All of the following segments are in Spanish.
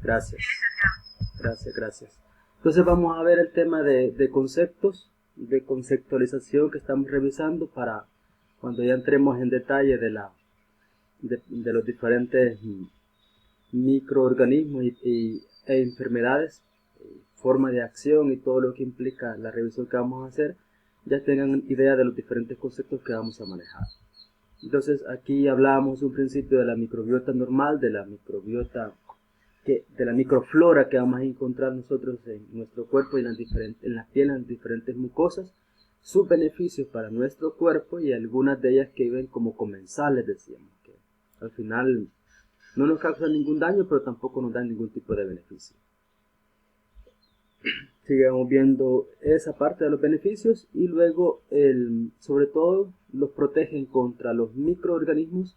Gracias. Gracias. Entonces vamos a ver el tema de conceptos, de conceptualización que estamos revisando para cuando ya entremos en detalle de los diferentes microorganismos e enfermedades, forma de acción y todo lo que implica la revisión que vamos a hacer, ya tengan idea de los diferentes conceptos que vamos a manejar. Entonces aquí hablábamos un principio de la microbiota normal, de la microbiota de la microflora que vamos a encontrar nosotros en nuestro cuerpo y en la piel, en las diferentes mucosas, sus beneficios para nuestro cuerpo y algunas de ellas que viven como comensales, decíamos, que al final no nos causan ningún daño, pero tampoco nos dan ningún tipo de beneficio. Sigamos viendo esa parte de los beneficios y luego, sobre todo, los protegen contra los microorganismos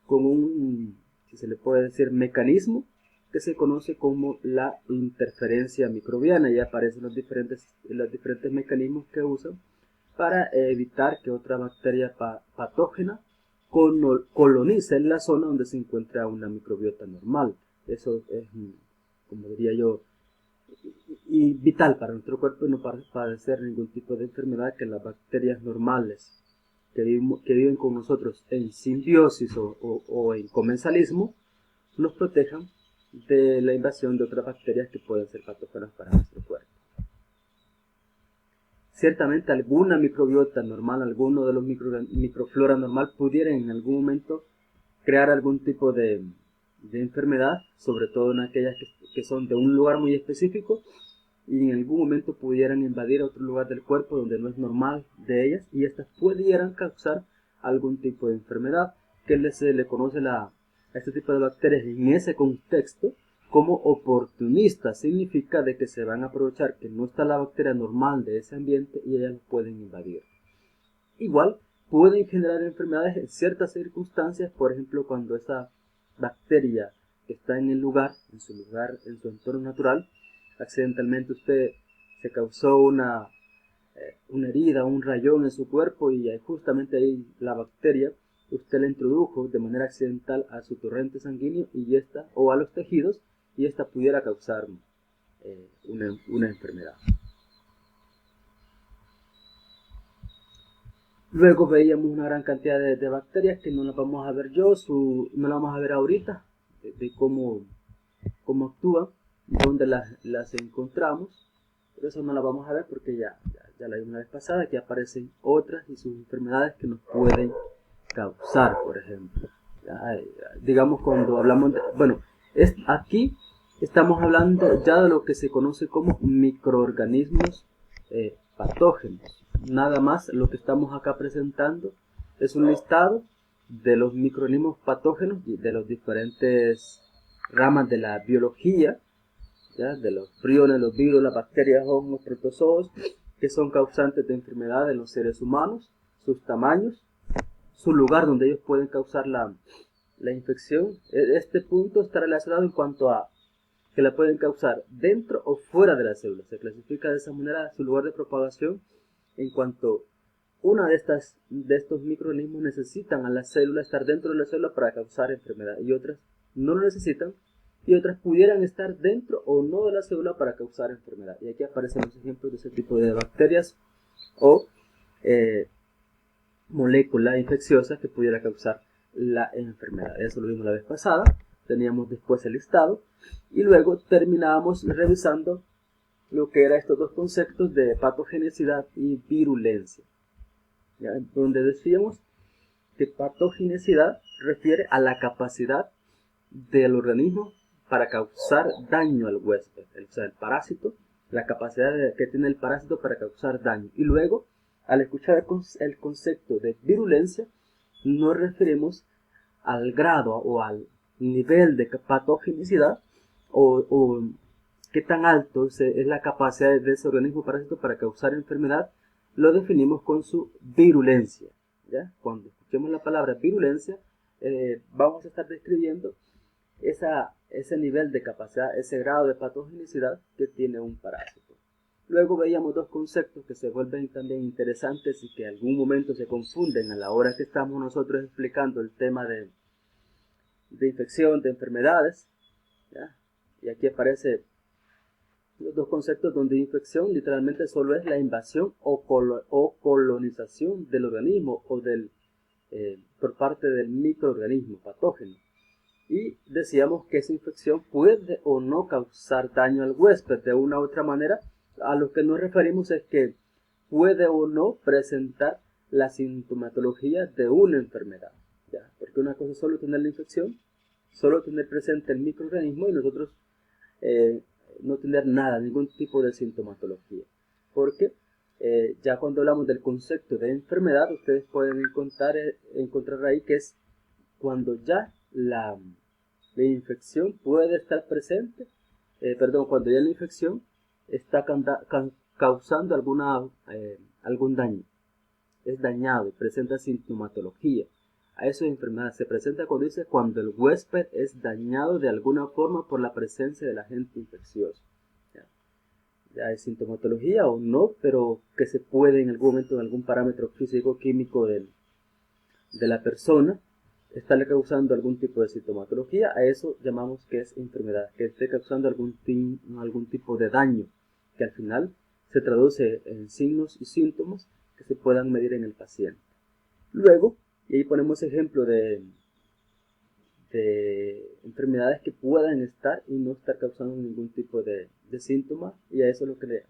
con un, si se le puede decir, mecanismo que se conoce como la interferencia microbiana. Y aparecen los diferentes mecanismos que usan para evitar que otra bacteria patógena colonice en la zona donde se encuentra una microbiota normal. Eso es, como diría yo, y vital para nuestro cuerpo y no para padecer ningún tipo de enfermedad, que las bacterias normales que viven con nosotros en simbiosis o en comensalismo nos protejan de la invasión de otras bacterias que pueden ser patógenas para nuestro cuerpo. Ciertamente alguna microbiota normal, alguno de los microflora normal pudiera en algún momento crear algún tipo de enfermedad, sobre todo en aquellas que son de un lugar muy específico y en algún momento pudieran invadir otro lugar del cuerpo donde no es normal de ellas, y estas pudieran causar algún tipo de enfermedad que se le conoce a este tipo de bacterias en ese contexto como oportunistas. Significa de que se van a aprovechar que no está la bacteria normal de ese ambiente y ellas lo pueden invadir. Igual pueden generar enfermedades en ciertas circunstancias, por ejemplo cuando esa bacteria está en su entorno natural, accidentalmente usted se causó una herida, un rayón en su cuerpo y justamente ahí la bacteria usted la introdujo de manera accidental a su torrente sanguíneo o a los tejidos, y esta pudiera causar una enfermedad. Luego veíamos una gran cantidad de bacterias que no las vamos a ver no las vamos a ver ahorita, de cómo actúan, dónde las encontramos, pero eso no la vamos a ver porque ya la vimos una vez pasada, que aparecen otras y sus enfermedades que nos pueden causar, por ejemplo. Digamos cuando hablamos aquí estamos hablando ya de lo que se conoce como microorganismos patógenos. Nada más lo que estamos acá presentando es un listado de los microorganismos patógenos y de los diferentes ramas de la biología, de los priones, los virus, las bacterias, hongos, protozoos, que son causantes de enfermedades en los seres humanos, sus tamaños, su lugar donde ellos pueden causar la infección. Este punto está relacionado en cuanto a que la pueden causar dentro o fuera de la célula. Se clasifica de esa manera su lugar de propagación en cuanto una de estos microorganismos necesitan a la célula estar dentro de la célula para causar enfermedad, y otras no lo necesitan, y otras pudieran estar dentro o no de la célula para causar enfermedad. Y aquí aparecen los ejemplos de ese tipo de bacterias o moléculas infecciosas que pudiera causar la enfermedad. Eso lo vimos la vez pasada. Teníamos después el listado y luego terminábamos revisando lo que eran estos dos conceptos de patogenicidad y virulencia, donde decíamos que patogenicidad refiere a la capacidad del organismo para causar daño al huésped, o sea, el parásito, la capacidad que tiene el parásito para causar daño. Y luego, al escuchar el concepto de virulencia, nos referimos al grado o al nivel de patogenicidad o qué tan alto es la capacidad de ese organismo parásito para causar enfermedad. Lo definimos con su virulencia. Cuando escuchemos la palabra virulencia, vamos a estar describiendo ese nivel de capacidad, ese grado de patogenicidad que tiene un parásito. Luego veíamos dos conceptos que se vuelven también interesantes y que en algún momento se confunden a la hora que estamos nosotros explicando el tema de infección, de enfermedades, ¿ya? Y aquí aparece los dos conceptos donde infección literalmente solo es la invasión o colonización del organismo o por parte del microorganismo patógeno. Y decíamos que esa infección puede o no causar daño al huésped de una u otra manera. A lo que nos referimos es que puede o no presentar la sintomatología de una enfermedad, ¿ya? Porque una cosa es solo tener la infección, solo tener presente el microorganismo y nosotros no tener nada, ningún tipo de sintomatología. Porque ya cuando hablamos del concepto de enfermedad, ustedes pueden encontrar ahí que es cuando ya la infección puede estar presente, cuando ya la infección está causando algún daño, es dañado y presenta sintomatología. A eso es enfermedad. Se presenta cuando el huésped es dañado de alguna forma por la presencia del agente infeccioso. Ya es sintomatología o no, pero que se puede en algún momento, en algún parámetro físico-químico de la persona, estarle causando algún tipo de sintomatología. A eso llamamos que es enfermedad, que esté causando algún tipo de daño, que al final se traduce en signos y síntomas que se puedan medir en el paciente. Luego, y ahí ponemos ejemplo de enfermedades que puedan estar y no estar causando ningún tipo de síntoma, y a eso es lo que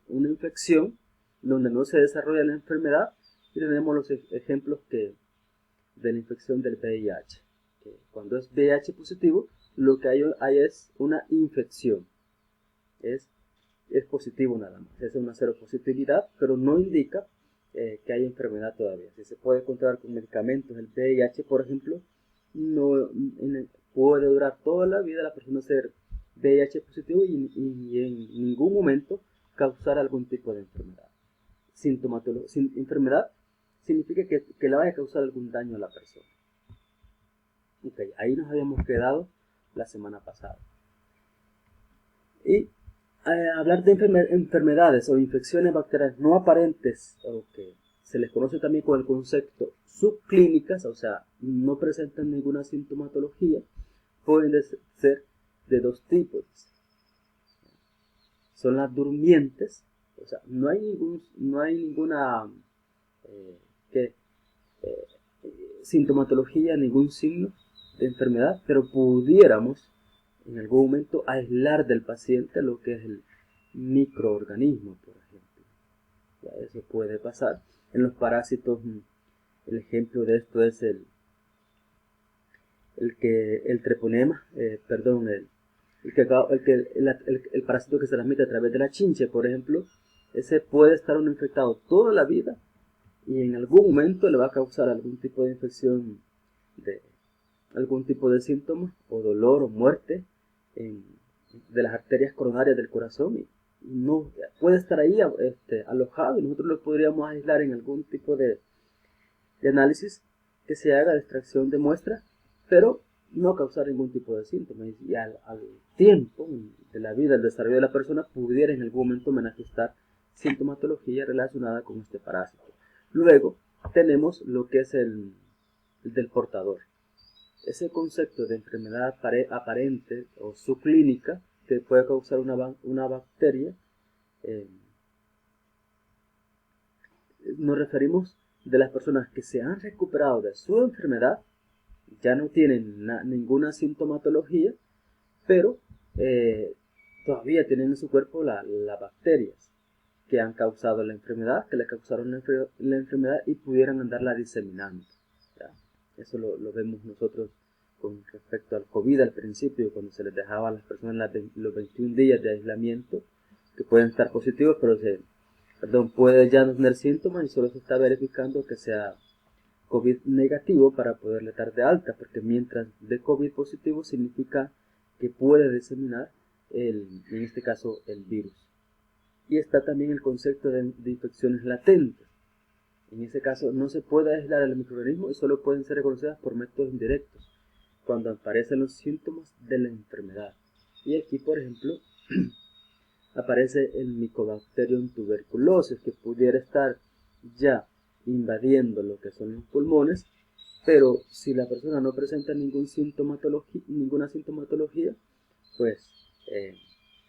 una infección donde no se desarrolla la enfermedad, y tenemos los ejemplos de la infección del VIH. Cuando es VIH positivo, lo que hay es una infección, es positivo nada más, es una seropositividad, pero no indica que hay enfermedad todavía. Si se puede controlar con medicamentos, el VIH, por ejemplo, no puede durar toda la vida la persona ser VIH positivo y en ningún momento causar algún tipo de enfermedad. Enfermedad significa que le vaya a causar algún daño a la persona. Ok, ahí nos habíamos quedado la semana pasada. Y hablar de enfermedades o infecciones bacterianas no aparentes, o que se les conoce también con el concepto subclínicas, o sea, no presentan ninguna sintomatología, pueden ser de dos tipos. Son las durmientes, o sea, no hay ninguna sintomatología, ningún signo de enfermedad, pero pudiéramos en algún momento aislar del paciente lo que es el microorganismo, por ejemplo. Ya eso puede pasar. En los parásitos, el ejemplo de esto es el treponema, el parásito que se transmite a través de la chinche, por ejemplo. Ese puede estar infectado toda la vida y en algún momento le va a causar algún tipo de infección, algún tipo de síntoma o dolor o muerte de las arterias coronarias del corazón, y no puede estar ahí alojado, y nosotros lo podríamos aislar en algún tipo de análisis que se haga de extracción de muestra, pero no causar ningún tipo de síntomas, y al tiempo de la vida, el desarrollo de la persona pudiera en algún momento manifestar sintomatología relacionada con este parásito. Luego tenemos lo que es el del portador. Ese concepto de enfermedad aparente o subclínica que puede causar una bacteria, nos referimos de las personas que se han recuperado de su enfermedad, ya no tienen ninguna sintomatología, pero todavía tienen en su cuerpo las bacterias que han causado la enfermedad, que le causaron la enfermedad y pudieran andarla diseminando. ¿Ya? Eso lo vemos nosotros con respecto al COVID al principio, cuando se les dejaba a las personas los 21 días de aislamiento, que pueden estar positivos, pero puede ya no tener síntomas y solo se está verificando que sea COVID negativo para poderle dar de alta, porque mientras de COVID positivo significa que puede diseminar, en este caso, el virus. Y está también el concepto de infecciones latentes. En ese caso no se puede aislar el microorganismo y solo pueden ser reconocidas por métodos indirectos, cuando aparecen los síntomas de la enfermedad. Y aquí, por ejemplo, aparece el Mycobacterium tuberculosis, que pudiera estar ya invadiendo lo que son los pulmones, pero si la persona no presenta ninguna sintomatología, pues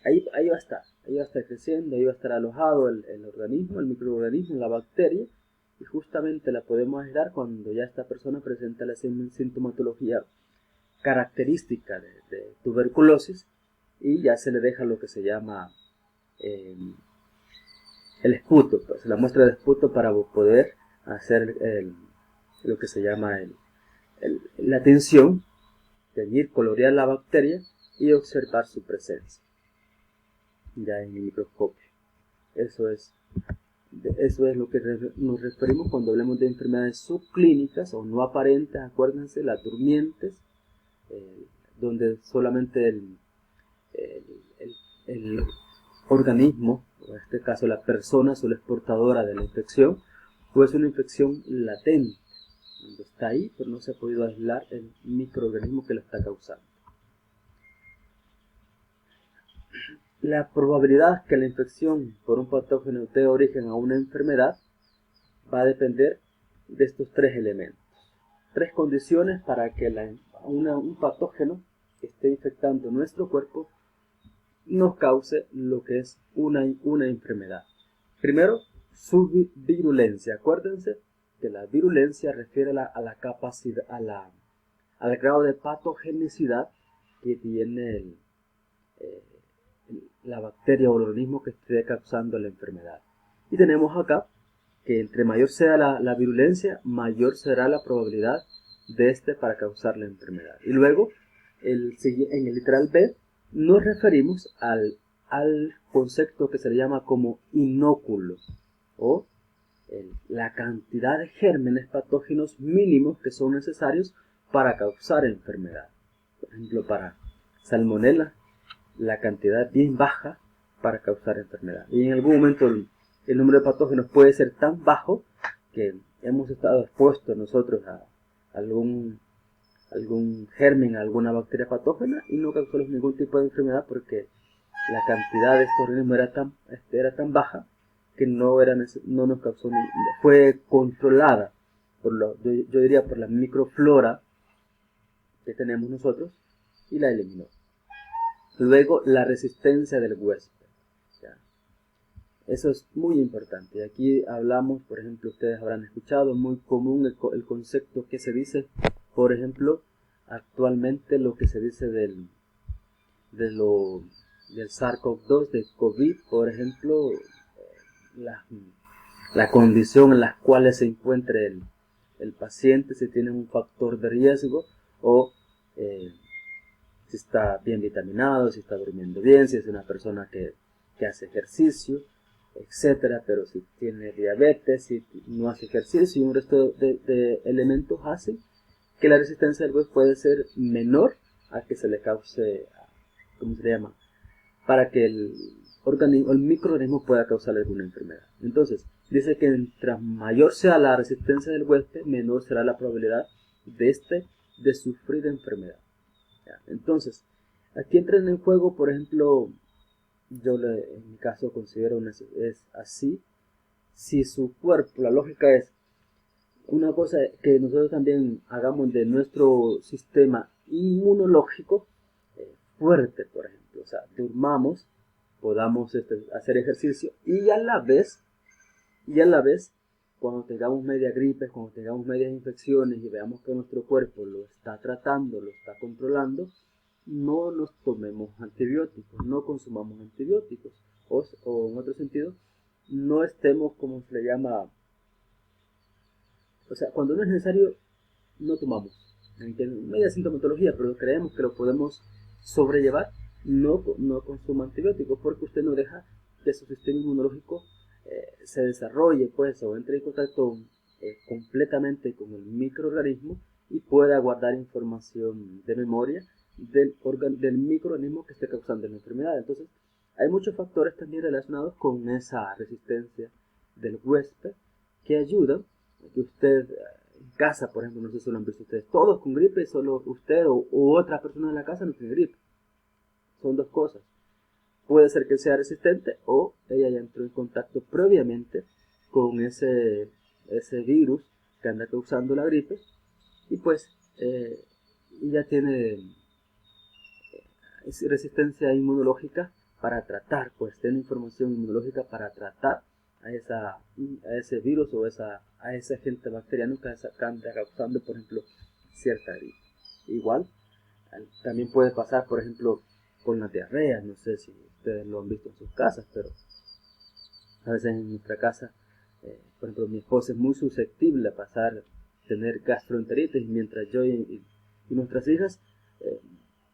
ahí va a estar creciendo, ahí va a estar alojado el organismo, el microorganismo, la bacteria, y justamente la podemos aislar cuando ya esta persona presenta la sintomatología característica de tuberculosis, y ya se le deja lo que se llama el esputo, pues la muestra de esputo para poder hacer lo que se llama la tinción, teñir, colorear la bacteria y observar su presencia ya en el microscopio. Eso es lo que nos referimos cuando hablamos de enfermedades subclínicas o no aparentes. Acuérdense, las durmientes, donde solamente el organismo, o en este caso la persona, solo es portadora de la infección, o es una infección latente, donde está ahí, pero no se ha podido aislar el microorganismo que la está causando. La probabilidad que la infección por un patógeno dé origen a una enfermedad va a depender de estos tres elementos. Tres condiciones para que un patógeno que esté infectando nuestro cuerpo nos cause lo que es una enfermedad. Primero, su virulencia. Acuérdense que la virulencia refiere a la capacidad, al grado de patogenicidad que tiene la bacteria o el organismo que esté causando la enfermedad. Y tenemos acá que entre mayor sea la virulencia, mayor será la probabilidad de para causar la enfermedad. Y luego, en el literal B, nos referimos al concepto que se le llama como inóculo, o la cantidad de gérmenes patógenos mínimos que son necesarios para causar enfermedad. Por ejemplo, para salmonella, la cantidad bien baja para causar enfermedad. Y en algún momento el número de patógenos puede ser tan bajo que hemos estado expuestos nosotros a algún germen, a alguna bacteria patógena y no causamos ningún tipo de enfermedad porque la cantidad de estos organismos era tan baja que no nos causó, fue controlada yo diría por la microflora que tenemos nosotros y la eliminó. Luego, la resistencia del huésped. ¿Ya? Eso es muy importante. Aquí hablamos, por ejemplo, ustedes habrán escuchado, muy común el concepto que se dice, por ejemplo, actualmente lo que se dice del SARS-CoV-2, de COVID, por ejemplo, la condición en la cual se encuentre el paciente, si tiene un factor de riesgo o si está bien vitaminado, si está durmiendo bien, si es una persona que hace ejercicio, etcétera. Pero si tiene diabetes, si no hace ejercicio y un resto de elementos hacen que la resistencia del huésped puede ser menor a que se le cause, ¿cómo se llama? Para que el microorganismo pueda causar alguna enfermedad. Entonces, dice que mientras mayor sea la resistencia del huésped, menor será la probabilidad de sufrir enfermedad. Entonces, aquí entran en juego, por ejemplo, en mi caso considero es así, si su cuerpo, la lógica es una cosa que nosotros también hagamos de nuestro sistema inmunológico fuerte, por ejemplo, o sea, durmamos, podamos hacer ejercicio y a la vez, cuando tengamos media gripe, cuando tengamos medias infecciones y veamos que nuestro cuerpo lo está tratando, lo está controlando, no nos tomemos antibióticos, no consumamos antibióticos, o en otro sentido, no estemos, como se le llama, o sea, cuando no es necesario, no tomamos. En media sintomatología, pero creemos que lo podemos sobrellevar, no consuma antibióticos, porque usted no deja que su sistema inmunológico se desarrolle, pues, o entre en contacto completamente con el microorganismo y pueda guardar información de memoria del microorganismo que esté causando la enfermedad. Entonces, hay muchos factores también relacionados con esa resistencia del huésped que ayudan a que usted en casa, por ejemplo, no sé si lo han visto ustedes, todos con gripe, solo usted u otra persona en la casa no tiene gripe. Son dos cosas. Puede ser que sea resistente o ella ya entró en contacto previamente con ese virus que anda causando la gripe y pues ya tiene resistencia inmunológica para tratar, pues tiene información inmunológica para tratar a ese virus o a ese agente bacteriano que está causando, por ejemplo, cierta gripe. Igual, también puede pasar, por ejemplo, con la diarrea. No sé si ustedes lo han visto en sus casas, pero a veces en nuestra casa, por ejemplo, mi esposa es muy susceptible a tener gastroenteritis, mientras yo y nuestras hijas,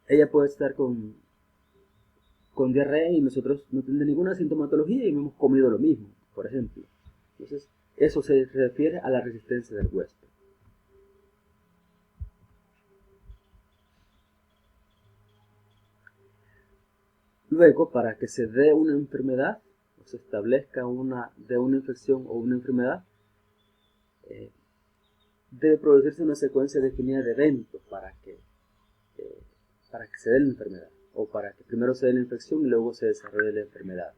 ella puede estar con diarrea y nosotros no tenemos ninguna sintomatología y hemos comido lo mismo, por ejemplo. Entonces, eso se refiere a la resistencia del huésped. Luego, para que se dé una enfermedad, o se establezca una infección o una enfermedad, debe producirse una secuencia definida de eventos para que se dé la enfermedad, o para que primero se dé la infección y luego se desarrolle la enfermedad.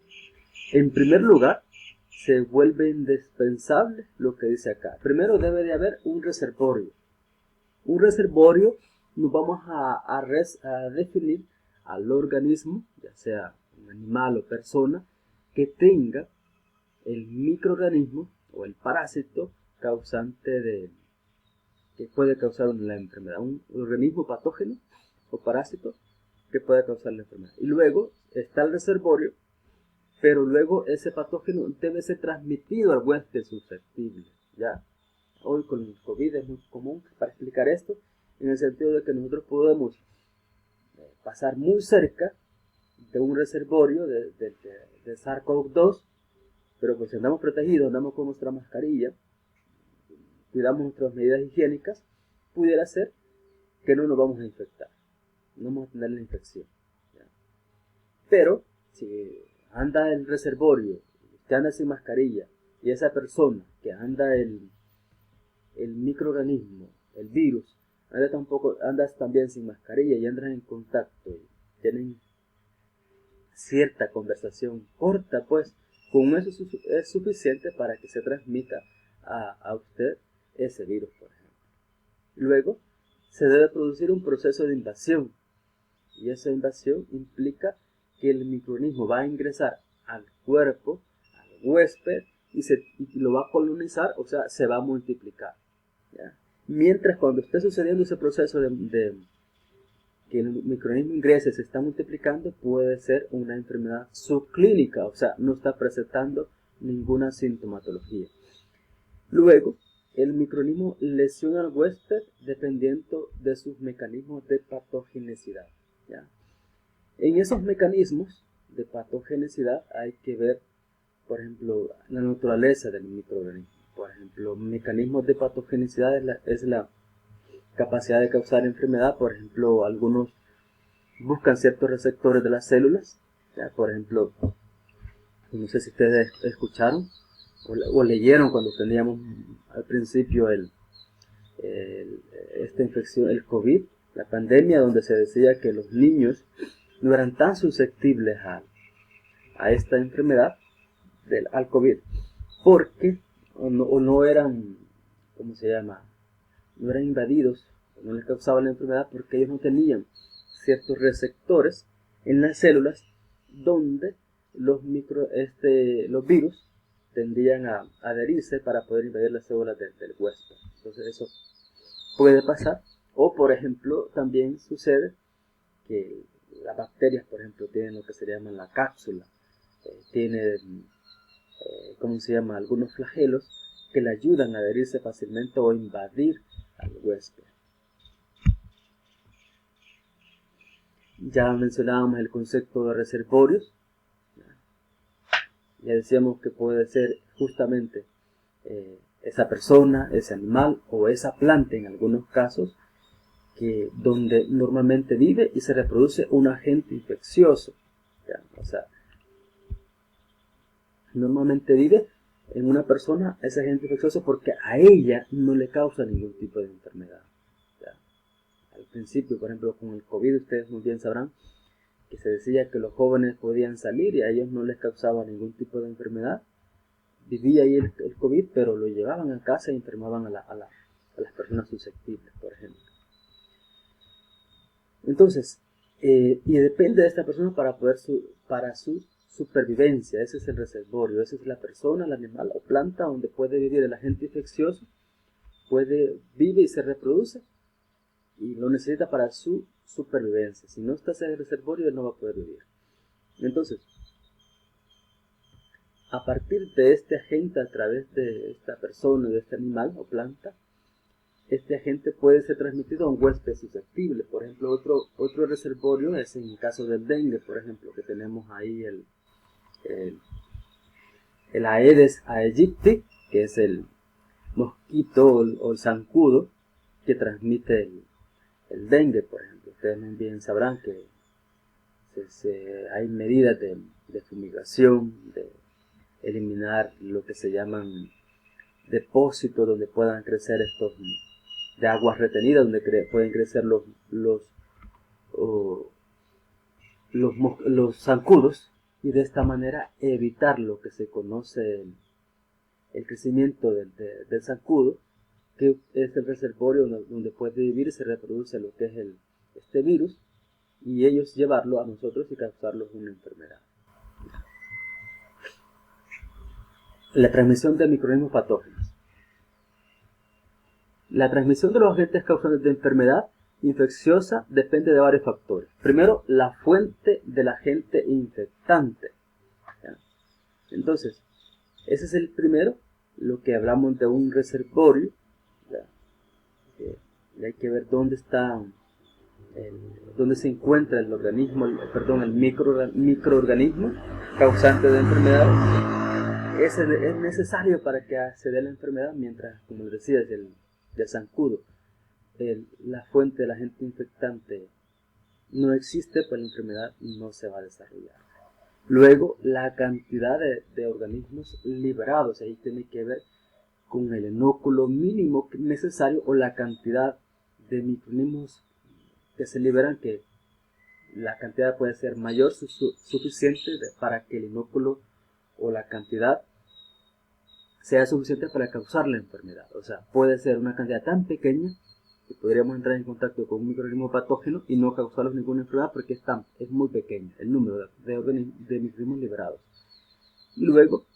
En primer lugar, se vuelve indispensable lo que dice acá. Primero debe de haber un reservorio. Un reservorio nos vamos a definir al organismo, ya sea un animal o persona, que tenga el microorganismo o el parásito causante que puede causar la enfermedad. Un organismo patógeno o parásito que puede causar la enfermedad. Y luego está el reservorio, pero luego ese patógeno debe ser transmitido al huésped susceptible. ¿Ya? Hoy con el COVID es muy común para explicar esto, en el sentido de que nosotros podemos pasar muy cerca de un reservorio de SARS-CoV-2, pero pues si andamos protegidos, andamos con nuestra mascarilla, cuidamos nuestras medidas higiénicas, pudiera ser que no nos vamos a infectar, no vamos a tener la infección. ¿Ya? Pero si anda el reservorio, que anda sin mascarilla, y esa persona que anda el microorganismo, el virus, anda también sin mascarilla y andan en contacto y tienen cierta conversación corta, pues con eso es suficiente para que se transmita a usted ese virus, por ejemplo. Luego se debe producir un proceso de invasión, y esa invasión implica que el microorganismo va a ingresar al cuerpo, al huésped, y lo va a colonizar, o sea, se va a multiplicar. ¿Ya? Mientras cuando esté sucediendo ese proceso de que el microorganismo ingrese, se está multiplicando, puede ser una enfermedad subclínica, o sea, no está presentando ninguna sintomatología. Luego, el microorganismo lesiona al huésped dependiendo de sus mecanismos de patogenicidad. ¿Ya? En esos mecanismos de patogenicidad hay que ver, por ejemplo, la naturaleza del microorganismo. Por ejemplo, mecanismos de patogenicidad es la capacidad de causar enfermedad. Por ejemplo, algunos buscan ciertos receptores de las células. ¿Ya? Por ejemplo, no sé si ustedes escucharon o leyeron cuando teníamos al principio esta infección, el COVID, la pandemia, donde se decía que los niños no eran tan susceptibles a esta enfermedad, al COVID, porque no eran, ¿cómo se llama? No eran invadidos, no les causaba la enfermedad porque ellos no tenían ciertos receptores en las células donde los virus tendrían a adherirse para poder invadir las células del huésped. Entonces eso puede pasar. O por ejemplo, también sucede que las bacterias, por ejemplo, tienen lo que se llama la cápsula, tienen, ¿cómo se llama?, algunos flagelos que le ayudan a adherirse fácilmente o invadir al huésped. Ya mencionábamos el concepto de reservorios. Ya decíamos que puede ser justamente esa persona, ese animal o esa planta en algunos casos, donde normalmente vive y se reproduce un agente infeccioso. ¿Ya? O sea, normalmente vive en una persona ese agente infeccioso porque a ella no le causa ningún tipo de enfermedad. ¿Ya? Al principio, por ejemplo, con el COVID, ustedes muy bien sabrán que se decía que los jóvenes podían salir y a ellos no les causaba ningún tipo de enfermedad. Vivía ahí el COVID, pero lo llevaban a casa e enfermaban a las personas susceptibles, por ejemplo. Entonces, y depende de esta persona para su supervivencia. Ese es el reservorio, esa es la persona, el animal o planta donde puede vivir el agente infeccioso, vive y se reproduce y lo necesita para su supervivencia. Si no está en el reservorio, él no va a poder vivir. Entonces, a partir de este agente, a través de esta persona, de este animal o planta, este agente puede ser transmitido a un huésped susceptible. Por ejemplo, otro reservorio es en el caso del dengue, por ejemplo, que tenemos ahí el Aedes aegypti, que es el mosquito o el zancudo que transmite el dengue, por ejemplo. Ustedes bien sabrán que hay medidas de fumigación, de eliminar lo que se llaman depósitos donde puedan crecer estos de aguas retenidas, donde pueden crecer los zancudos, y de esta manera evitar lo que se conoce el crecimiento del zancudo, que es el reservorio donde puede vivir y se reproduce lo que es este virus, y ellos llevarlo a nosotros y causarlos una enfermedad. La transmisión de microorganismos patógenos. La transmisión de los agentes causantes de enfermedad infecciosa depende de varios factores. Primero, la fuente del agente infectante. ¿Ya? Entonces, ese es el primero, lo que hablamos de un reservorio. Y hay que ver dónde está, dónde se encuentra el organismo, el microorganismo causante de enfermedad. Es necesario para que se dé la enfermedad, mientras, como les decía, del zancudo, la fuente del agente infectante no existe, pues la enfermedad no se va a desarrollar. Luego, la cantidad de organismos liberados, ahí tiene que ver con el inóculo mínimo necesario o la cantidad de microorganismos que se liberan, que la cantidad puede ser mayor, suficiente para que el inóculo o la cantidad sea suficiente para causar la enfermedad. O sea, puede ser una cantidad tan pequeña que podríamos entrar en contacto con un microorganismo patógeno y no causarlos ninguna enfermedad porque es muy pequeño el número de microorganismos liberados. Y luego,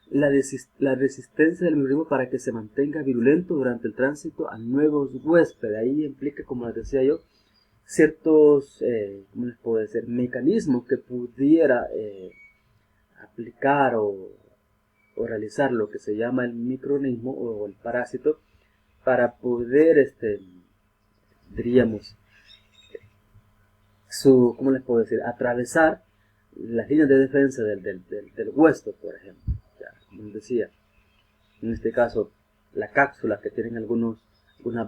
la resistencia del microorganismo para que se mantenga virulento durante el tránsito a nuevos huéspedes. Ahí implica, como les decía yo, ciertos ¿cómo les puedo decir? Mecanismos que pudiera aplicar o realizar lo que se llama el microorganismo o el parásito para poder, diríamos, ¿cómo les puedo decir? Atravesar las líneas de defensa del huésped, por ejemplo. Ya, como les decía, en este caso, la cápsula que tienen algunas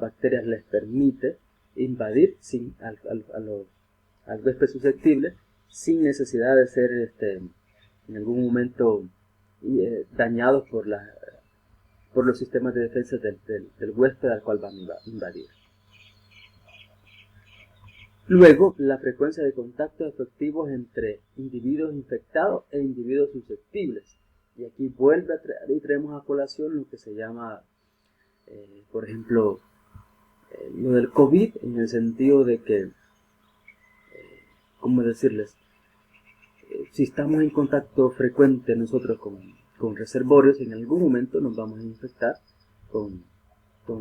bacterias les permite invadir al huésped susceptible sin necesidad de ser en algún momento dañados por los sistemas de defensa del huésped al cual van a invadir. Luego, la frecuencia de contactos efectivos entre individuos infectados e individuos susceptibles. Y aquí y traemos a colación lo que se llama, por ejemplo, lo del COVID, en el sentido de que, ¿cómo decirles? Si estamos en contacto frecuente nosotros con reservorios, en algún momento nos vamos a infectar con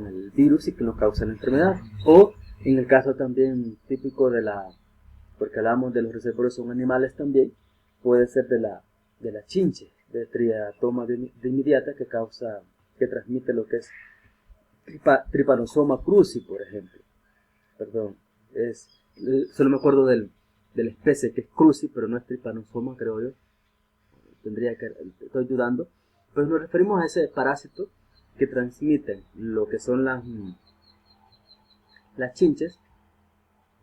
el virus y que nos causa la enfermedad. O en el caso también típico porque hablamos de los reservorios, son animales también, puede ser de la chinche, de Triatoma dimidiata, que transmite lo que es Trypanosoma cruzi, por ejemplo. Perdón, solo me acuerdo de la especie que es cruzi, pero no es Trypanosoma, creo yo. Estoy dudando. Pero nos referimos a ese parásito que transmiten lo que son las chinches,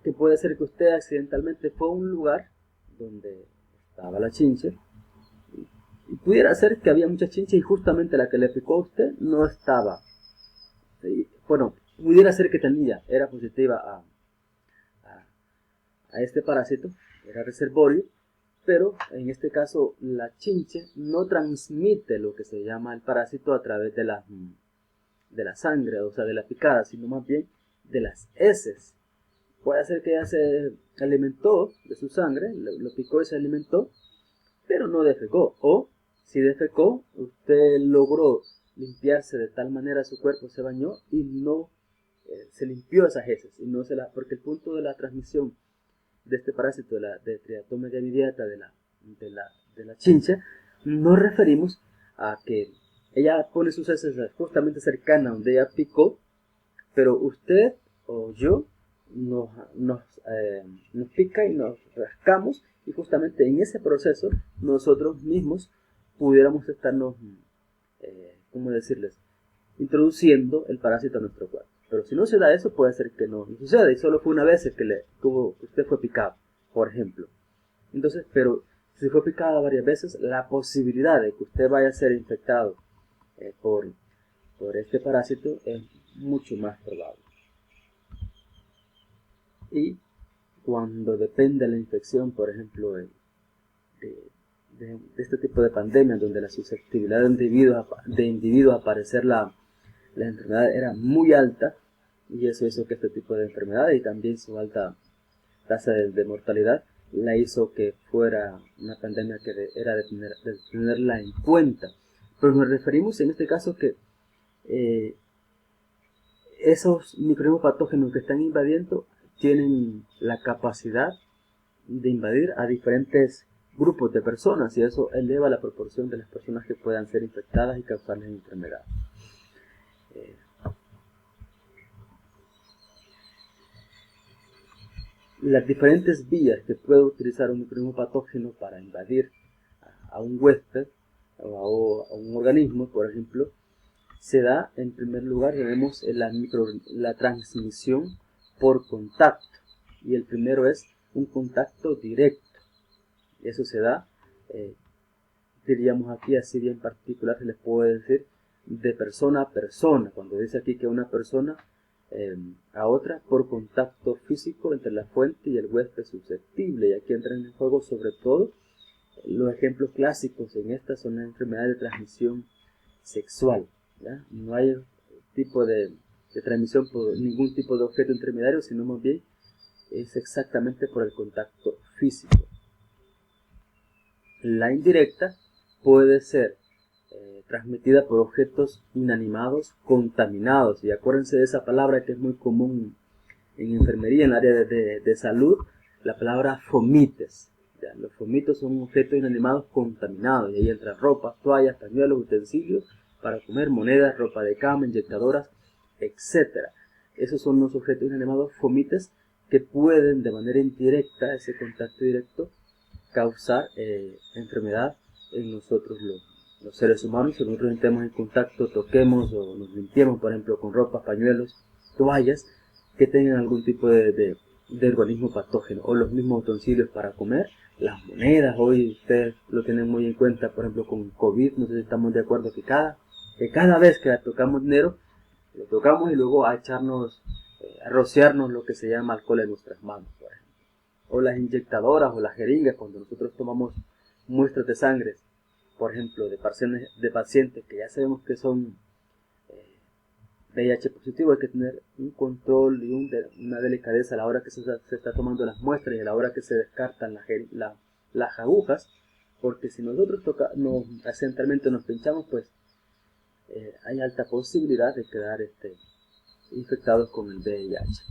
que puede ser que usted accidentalmente fue a un lugar donde estaba la chinche y pudiera ser que había muchas chinches y justamente la que le picó a usted no estaba. Bueno, pudiera ser que era positiva a este parásito, era reservorio, pero en este caso la chinche no transmite lo que se llama el parásito a través de la sangre, o sea, de la picada, sino más bien de las heces. Puede ser que ella se alimentó de su sangre, lo picó y se alimentó, pero no defecó. O si defecó, usted logró limpiarse de tal manera su cuerpo, se bañó y no se limpió esas heces. Y no porque el punto de la transmisión de este parásito de Triatomega vidiata de la chincha, nos referimos a que ella pone sus heces justamente cercana donde ella picó, pero usted o yo nos pica y nos rascamos, y justamente en ese proceso nosotros mismos pudiéramos estarnos, ¿cómo decirles?, introduciendo el parásito a nuestro cuerpo. Pero si no se da eso, puede ser que no suceda, y solo fue una vez que usted fue picado, por ejemplo. Entonces, pero si fue picado varias veces, la posibilidad de que usted vaya a ser infectado por este parásito es mucho más probable. Y cuando depende la infección, por ejemplo, de este tipo de pandemia, donde la susceptibilidad de individuos a padecer la enfermedad era muy alta, y eso hizo que este tipo de enfermedades y también su alta tasa de mortalidad la hizo que fuera una pandemia que era de tenerla en cuenta. Pero nos referimos en este caso que esos microorganismos patógenos que están invadiendo tienen la capacidad de invadir a diferentes grupos de personas, y eso eleva la proporción de las personas que puedan ser infectadas y causarles enfermedad. Las diferentes vías que puede utilizar un microorganismo patógeno para invadir a un huésped o a un organismo, por ejemplo, se da, en primer lugar, tenemos la transmisión por contacto, y el primero es un contacto directo. Eso se da, diríamos aquí así bien particular, se les puede decir de persona a persona, cuando dice aquí que una persona a otra por contacto físico entre la fuente y el huésped susceptible. Y aquí entran en juego sobre todo los ejemplos clásicos en estas son las enfermedades de transmisión sexual, ¿ya? No hay tipo de transmisión por ningún tipo de objeto intermediario, sino más bien es exactamente por el contacto físico. La indirecta puede ser transmitida por objetos inanimados contaminados, y acuérdense de esa palabra que es muy común en enfermería, en el área de salud, la palabra fomites. ¿Ya? Los fomitos son objetos inanimados contaminados, y ahí entran ropas, toallas, pañuelos, utensilios para comer, monedas, ropa de cama, inyectadoras, etc. Esos son los objetos inanimados fomites que pueden de manera indirecta, ese contacto directo, causar enfermedad en nosotros los seres humanos. Si nosotros entremos en contacto, toquemos o nos limpiemos, por ejemplo, con ropas, pañuelos, toallas que tengan algún tipo de organismo patógeno, o los mismos utensilios para comer, las monedas, hoy ustedes lo tienen muy en cuenta, por ejemplo, con COVID, no sé si estamos de acuerdo que cada vez que tocamos dinero, lo tocamos y luego a echarnos, a rociarnos lo que se llama alcohol en nuestras manos, por ejemplo. O las inyectadoras o las jeringas, cuando nosotros tomamos muestras de sangre, por ejemplo, de pacientes que ya sabemos que son VIH positivo, hay que tener un control y una delicadeza a la hora que se está tomando las muestras y a la hora que se descartan las agujas, porque si nosotros accidentalmente nos pinchamos, pues hay alta posibilidad de quedar infectados con el VIH.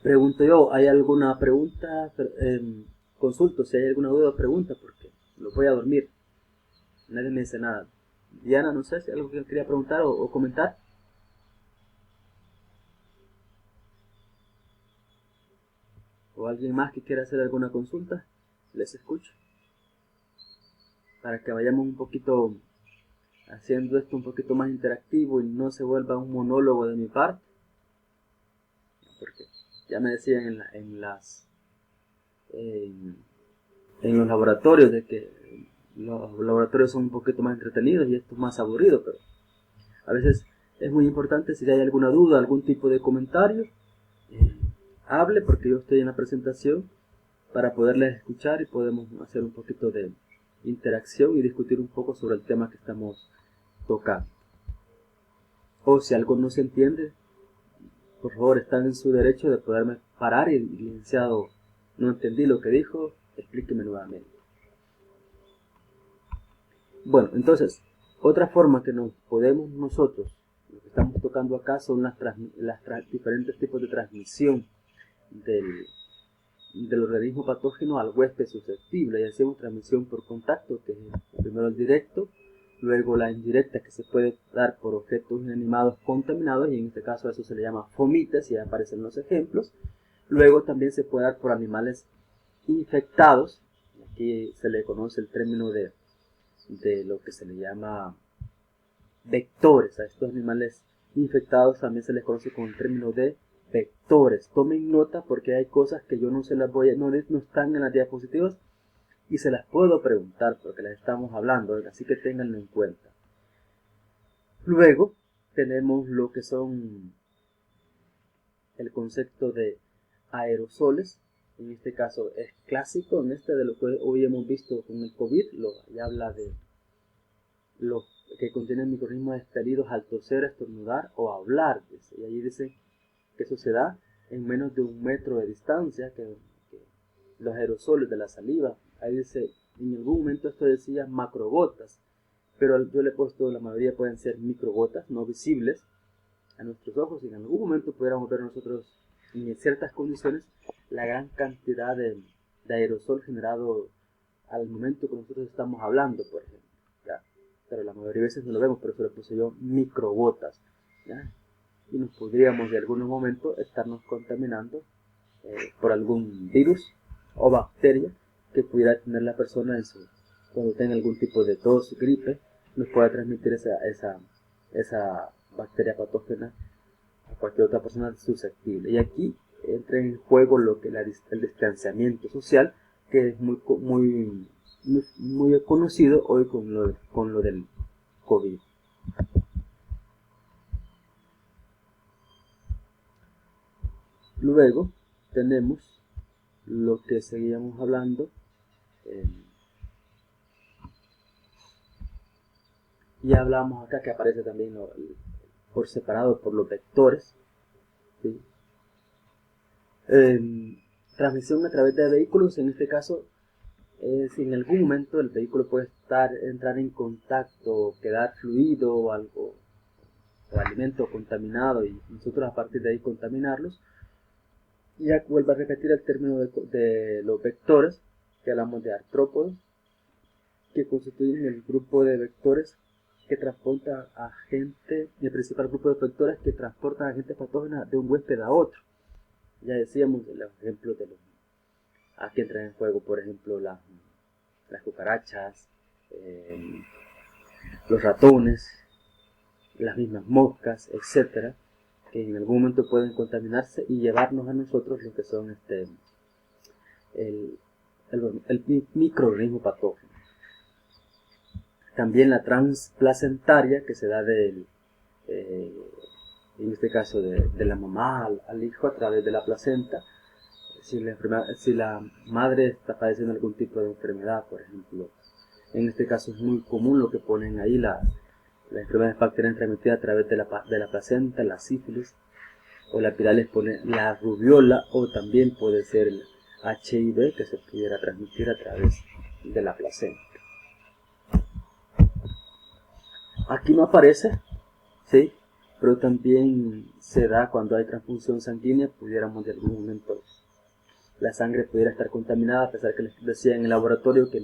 Pregunto yo, ¿hay alguna pregunta? Consulto si hay alguna duda o pregunta, porque lo voy a dormir. Nadie me dice nada. Diana, no sé si hay algo que quería preguntar o comentar. ¿O alguien más que quiera hacer alguna consulta? Les escucho. Para que vayamos un poquito haciendo esto un poquito más interactivo y no se vuelva un monólogo de mi parte. Porque ya me decían en los laboratorios de que los laboratorios son un poquito más entretenidos y esto es más aburrido, pero a veces es muy importante, si hay alguna duda, algún tipo de comentario, hable, porque yo estoy en la presentación para poderles escuchar y podemos hacer un poquito de interacción y discutir un poco sobre el tema que estamos tocando. O si algo no se entiende, por favor, están en su derecho de poderme parar y, licenciado, no entendí lo que dijo, explíqueme nuevamente. Bueno, entonces, otra forma que nos podemos nosotros, lo que estamos tocando acá son las diferentes tipos de transmisión del organismo patógeno al huésped susceptible. Y hacemos transmisión por contacto, que es primero el directo, luego la indirecta, que se puede dar por objetos inanimados contaminados, y en este caso a eso se le llama fomites, y aparecen los ejemplos. Luego también se puede dar por animales infectados, aquí se le conoce el término de lo que se le llama vectores. A estos animales infectados también se les conoce con el término de vectores. Tomen nota porque hay cosas que yo no se las voy a, no están en las diapositivas y se las puedo preguntar porque las estamos hablando, así que ténganlo en cuenta. Luego tenemos lo que son el concepto de aerosoles. En este caso es clásico, en este de lo que hoy hemos visto con el COVID, ya habla de los que contienen microorganismos expelidos al toser, estornudar o hablar. Y ahí dice que eso se da en menos de 1 metro de distancia, que los aerosoles de la saliva. Ahí dice, en algún momento esto decía macrogotas, pero yo le he puesto, la mayoría pueden ser microgotas, no visibles a nuestros ojos, y en algún momento pudiéramos ver nosotros en ciertas condiciones la gran cantidad de aerosol generado al momento que nosotros estamos hablando, por ejemplo. ¿Ya? Pero la mayoría de veces no lo vemos, por eso le puse yo microgotas. ¿Ya? Y nos podríamos de algún momento estarnos contaminando por algún virus o bacteria que pudiera tener la persona cuando tenga algún tipo de tos, gripe, nos pueda transmitir esa bacteria patógena a cualquier otra persona susceptible. Y aquí entra en juego lo que el distanciamiento social, que es muy conocido hoy con lo del COVID. Luego tenemos lo que seguíamos hablando, y hablamos acá que aparece también por separado por los vectores, ¿sí? Transmisión a través de vehículos. En este caso, si en algún momento el vehículo puede entrar en contacto, quedar fluido o algo, o alimento contaminado, y nosotros a partir de ahí contaminarlos. Ya vuelvo a repetir el término de los vectores, que hablamos de artrópodos, que constituyen el grupo de vectores que transportan agentes, el principal grupo de vectores que transportan agentes patógenos de un huésped a otro. Ya decíamos los ejemplos de aquí entran en juego, por ejemplo, las cucarachas, los ratones, las mismas moscas, etcétera, que en algún momento pueden contaminarse y llevarnos a nosotros lo que son el microorganismo patógeno. También la transplacentaria, que se da en este caso de la mamá al hijo a través de la placenta. Si la madre está padeciendo algún tipo de enfermedad, por ejemplo, en este caso es muy común lo que ponen ahí, la enfermedad bacteriana transmitida a través de la placenta, la sífilis, o la pirales pone la rubiola, o también puede ser el HIV, que se pudiera transmitir a través de la placenta. Aquí no aparece, ¿sí? Pero también se da cuando hay transfusión sanguínea, pudiéramos de algún momento la sangre pudiera estar contaminada, a pesar que les decía en el laboratorio que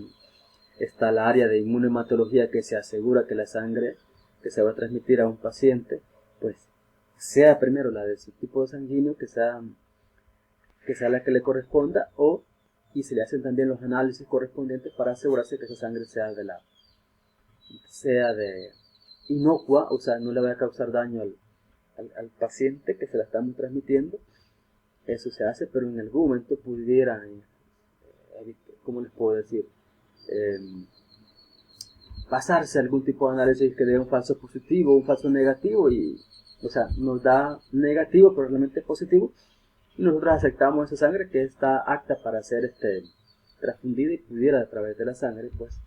está la área de inmunohematología que se asegura que la sangre que se va a transmitir a un paciente, pues sea primero la de su tipo sanguíneo, que sea la que le corresponda, y se le hacen también los análisis correspondientes para asegurarse que esa sangre sea de inocua, o sea, no le va a causar daño al paciente que se la estamos transmitiendo. Eso se hace, pero en algún momento pudiera, ¿cómo les puedo decir? Pasarse algún tipo de análisis que dé un falso positivo, un falso negativo, o sea, nos da negativo, pero realmente es positivo, y nosotros aceptamos esa sangre que está apta para ser transfundida y pudiera a través de la sangre, pues,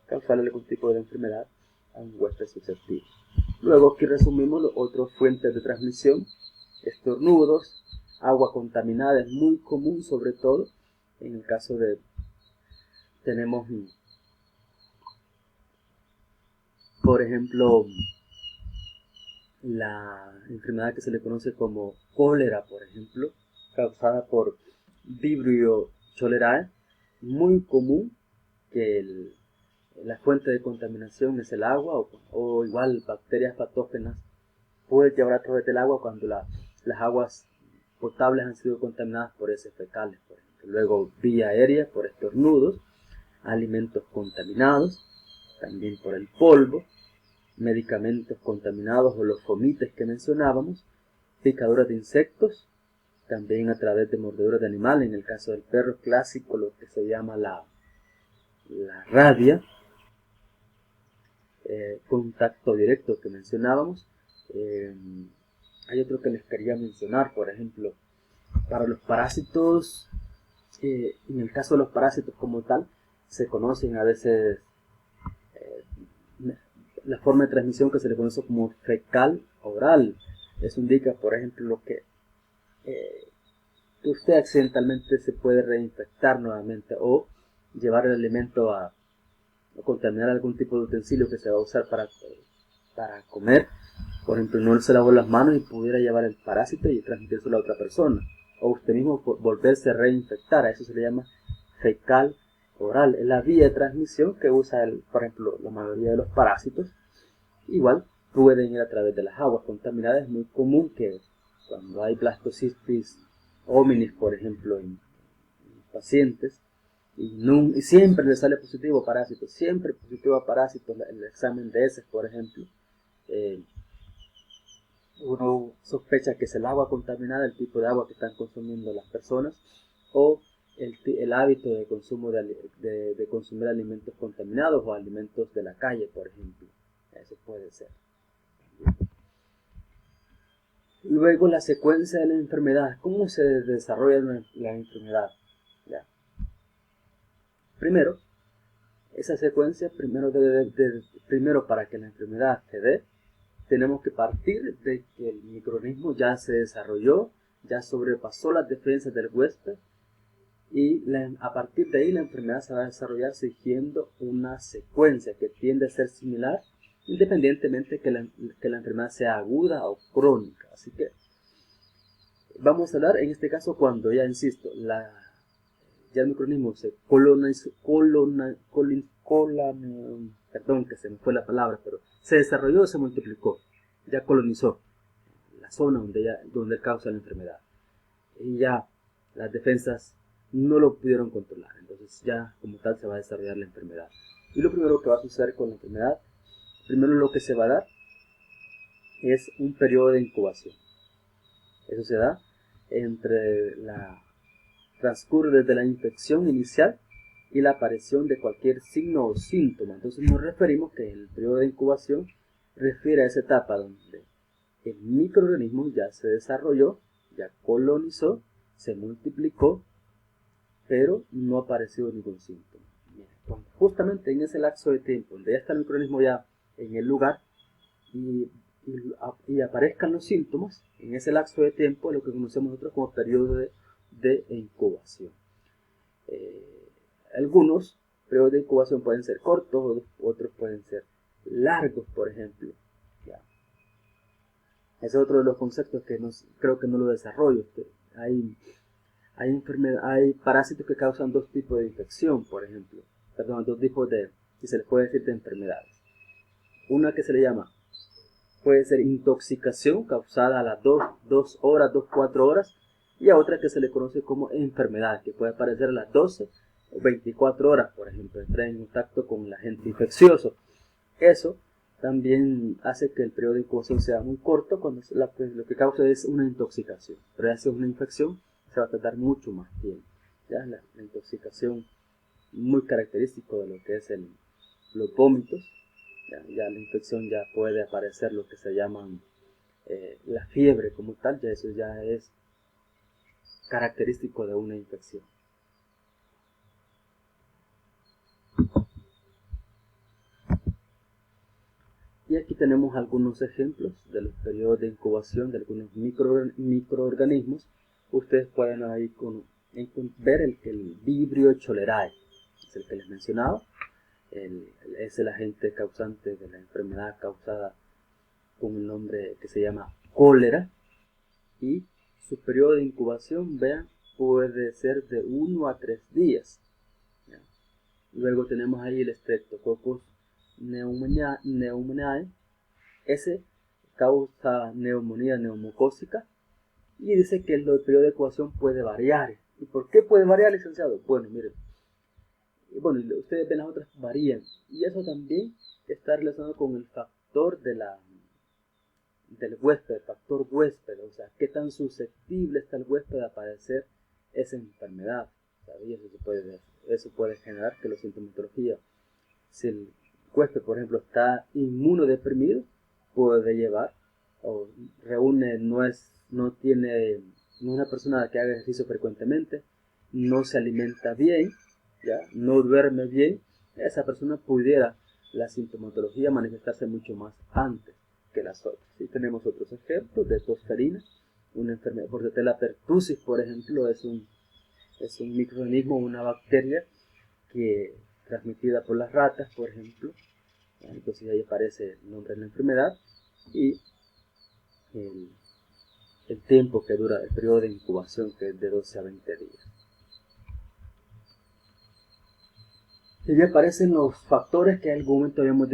causarle algún tipo de enfermedad a un huésped susceptible. Luego aquí resumimos las otras fuentes de transmisión: estornudos, agua contaminada es muy común, sobre todo en el caso de, tenemos por ejemplo la enfermedad que se le conoce como cólera, por ejemplo, causada por Vibrio cholerae. Muy común que la fuente de contaminación es el agua, o igual bacterias patógenas pueden llevar a través del agua cuando las aguas potables han sido contaminadas por heces fecales, por ejemplo. Luego vía aérea por estornudos, alimentos contaminados, también por el polvo, medicamentos contaminados o los fomites que mencionábamos, picaduras de insectos, también a través de mordeduras de animales, en el caso del perro clásico lo que se llama la rabia, contacto directo que mencionábamos. Hay otro que les quería mencionar, por ejemplo, para los parásitos, en el caso de los parásitos como tal, se conocen a veces la forma de transmisión que se le conoce como fecal oral. Eso indica, por ejemplo, que usted accidentalmente se puede reinfectar nuevamente o llevar el alimento o contaminar algún tipo de utensilio que se va a usar para comer. Por ejemplo, no se lavó las manos y pudiera llevar el parásito y transmitírselo a otra persona, o usted mismo volverse a reinfectar. A eso se le llama fecal oral. Es la vía de transmisión que usa, por ejemplo, la mayoría de los parásitos. Igual pueden ir a través de las aguas contaminadas. Es muy común que cuando hay blastocystis hominis, por ejemplo, en pacientes, y siempre le sale positivo a parásitos, siempre positivo a parásitos, el examen de heces, por ejemplo, uno sospecha que es el agua contaminada, el tipo de agua que están consumiendo las personas, o el hábito de consumo de consumir alimentos contaminados o alimentos de la calle, por ejemplo. Eso puede ser. Luego, la secuencia de la enfermedad. ¿Cómo se desarrolla la enfermedad? ¿Ya? Primero, esa secuencia, primero para que la enfermedad se dé, tenemos que partir de que el microorganismo ya se desarrolló, ya sobrepasó las defensas del huésped, y a partir de ahí la enfermedad se va a desarrollar siguiendo una secuencia que tiende a ser similar, independientemente que la enfermedad sea aguda o crónica. Así que vamos a hablar en este caso cuando, ya insisto, ya el microorganismo se perdón que se me fue la palabra, pero se desarrolló, se multiplicó, ya colonizó la zona donde causa la enfermedad, y ya las defensas no lo pudieron controlar. Entonces ya como tal se va a desarrollar la enfermedad. Y lo primero que va a suceder con la enfermedad, primero lo que se va a dar es un periodo de incubación. Eso se da entre transcurre desde la infección inicial y la aparición de cualquier signo o síntoma. Entonces nos referimos que el periodo de incubación refiere a esa etapa donde el microorganismo ya se desarrolló, ya colonizó, se multiplicó, pero no ha aparecido ningún síntoma. Justamente en ese lapso de tiempo donde ya está el microorganismo ya en el lugar y aparezcan los síntomas, en ese lapso de tiempo es lo que conocemos nosotros como periodo de incubación. Algunos periodos de incubación pueden ser cortos, otros pueden ser largos, por ejemplo. ¿Ya? Ese es otro de los conceptos que creo que no lo desarrollo. Hay parásitos que causan dos tipos de infección, por ejemplo. Perdón, dos tipos si se les puede decir, de enfermedades. Una que se le llama, puede ser intoxicación causada a las 2 horas, 4 horas, y a otra que se le conoce como enfermedad, que puede aparecer a las 12 o 24 horas, por ejemplo, entrar en contacto con el agente infeccioso. Eso también hace que el periodo de incubación sea muy corto, cuando lo que causa es una intoxicación. Pero ya si es una infección, se va a tardar mucho más tiempo. ¿Ya? La intoxicación, muy característico de lo que es los vómitos. Ya la infección ya puede aparecer lo que se llaman la fiebre como tal, ya eso ya es característico de una infección. Y aquí tenemos algunos ejemplos de los periodos de incubación de algunos microorganismos. Ustedes pueden ahí ver el Vibrio cholerae, es el que les mencionaba. Es el agente causante de la enfermedad causada con el nombre que se llama cólera. Y su periodo de incubación, vean, puede ser de 1 a 3 días. ¿Ya? Luego tenemos ahí el Streptococcus pneumoniae. Ese causa neumonía neumocócica y dice que el periodo de incubación puede variar. ¿Y por qué puede variar, licenciado? Bueno, miren, ustedes ven las otras varían, y eso también está relacionado con el factor del huésped, el factor huésped, o sea, qué tan susceptible está el huésped a padecer esa enfermedad. ¿Sabes? Eso puede generar que la sintomatología, si el huésped, por ejemplo, está inmunodeprimido, puede llevar, o reúne, no es una persona que haga ejercicio frecuentemente, no se alimenta bien, ¿ya? No duerme bien, esa persona pudiera la sintomatología manifestarse mucho más antes que las otras. ¿Sí? Tenemos otros ejemplos de tosferina, una enfermedad por Bordetella pertussis, por ejemplo, es un microorganismo, una bacteria que transmitida por las ratas, por ejemplo. Entonces ahí aparece el nombre de la enfermedad y el tiempo que dura, el periodo de incubación, que es de 12 a 20 días. Y ya aparecen los factores que en algún momento habíamos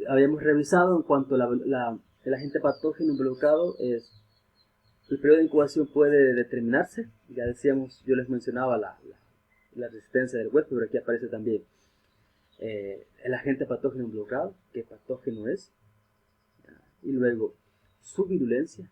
habíamos revisado en cuanto a el agente patógeno involucrado. El periodo de incubación puede determinarse, ya decíamos, yo les mencionaba la resistencia del huésped, pero aquí aparece también el agente patógeno involucrado, qué patógeno es, y luego su virulencia,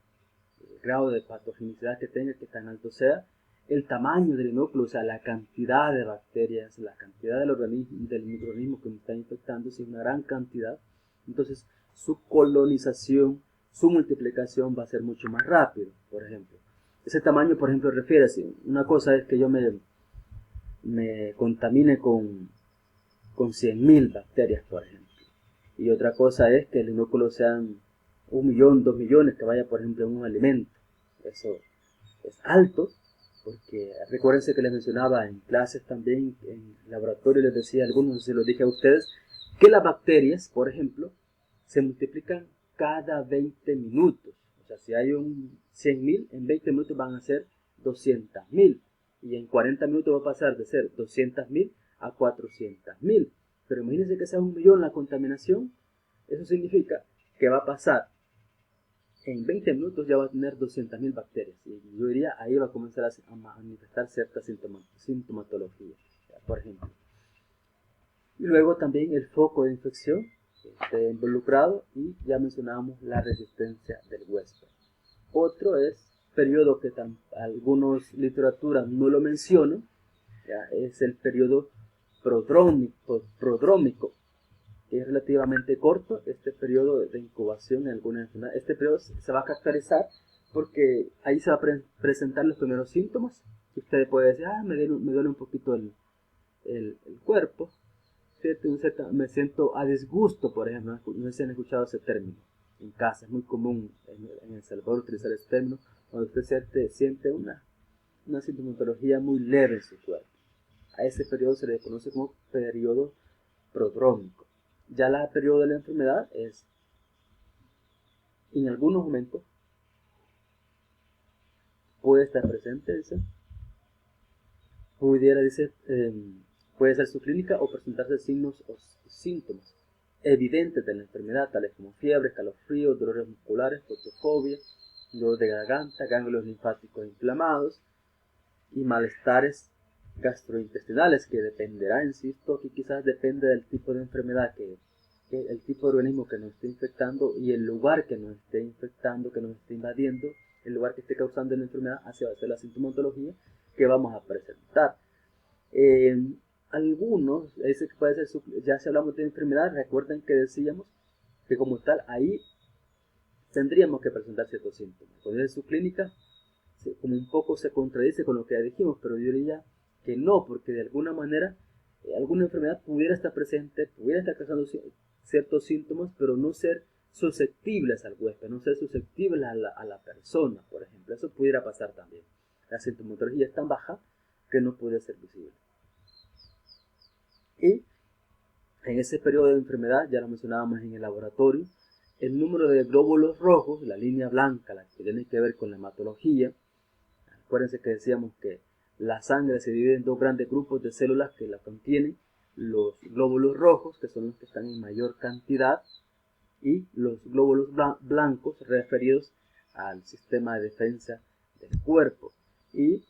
el grado de patogenicidad que tenga, que tan alto sea, el tamaño del inóculo, o sea, la cantidad de bacterias, la cantidad del microorganismo que nos está infectando, si es una gran cantidad, entonces su colonización, su multiplicación va a ser mucho más rápido, por ejemplo. Ese tamaño, por ejemplo, refiere a una cosa es que yo me contamine con 100.000 bacterias, por ejemplo. Y otra cosa es que el inóculo sean 1 millón, 2 millones, que vaya, por ejemplo, en un alimento. Eso es alto, porque recuérdense que les mencionaba en clases también, en laboratorio les decía a algunos, se los dije a ustedes, que las bacterias, por ejemplo, se multiplican cada 20 minutos. O sea, si hay 100.000, en 20 minutos van a ser 200.000. Y en 40 minutos va a pasar de ser 200.000 a 400.000. Pero imagínense que sea 1 millón la contaminación. Eso significa que va a pasar en 20 minutos, ya va a tener 200.000 bacterias. Y yo diría, ahí va a comenzar a manifestar cierta sintomatología, por ejemplo. Y luego también el foco de infección esté involucrado, y ya mencionábamos la resistencia del huésped. Otro es periodo que algunas literaturas no lo mencionan, ¿ya? Es el periodo prodrómico, que es relativamente corto, este periodo de incubación en alguna enfermedad. Este periodo se va a caracterizar porque ahí se va a presentar los primeros síntomas. Usted puede decir, me duele un poquito el cuerpo, ¿cierto? Me siento a disgusto, por ejemplo. No sé si han escuchado ese término en casa, es muy común en El Salvador utilizar ese término, cuando usted siente una sintomatología muy leve en su cuerpo. A ese periodo se le conoce como periodo prodrómico. Ya el periodo de la enfermedad es, en algunos momentos, puede estar presente, puede ser su clínica o presentarse signos o síntomas evidentes de la enfermedad, tales como fiebre, escalofríos, dolores musculares, fotofobia, dolor de garganta, ganglios linfáticos inflamados y malestares gastrointestinales, que dependerá, insisto, que quizás depende del tipo de enfermedad, el tipo de organismo que nos esté infectando y el lugar que nos esté infectando, que nos esté invadiendo, el lugar que esté causando la enfermedad, hacia la sintomatología que vamos a presentar. Algunos, ese puede ser, ya si hablamos de enfermedad, recuerden que decíamos que como tal, ahí tendríamos que presentar ciertos síntomas. Cuando es su clínica, como un poco se contradice con lo que ya dijimos, pero yo diría que no, porque de alguna manera alguna enfermedad pudiera estar presente, pudiera estar causando ciertos síntomas, pero no ser susceptibles al huésped, no ser susceptibles a la persona, por ejemplo. Eso pudiera pasar también. La sintomatología es tan baja que no puede ser visible. Y en ese periodo de enfermedad, ya lo mencionábamos en el laboratorio, el número de glóbulos rojos, la línea blanca, la que tiene que ver con la hematología. Acuérdense que decíamos que la sangre se divide en dos grandes grupos de células que la contienen, los glóbulos rojos, que son los que están en mayor cantidad, y los glóbulos blancos, referidos al sistema de defensa del cuerpo. Y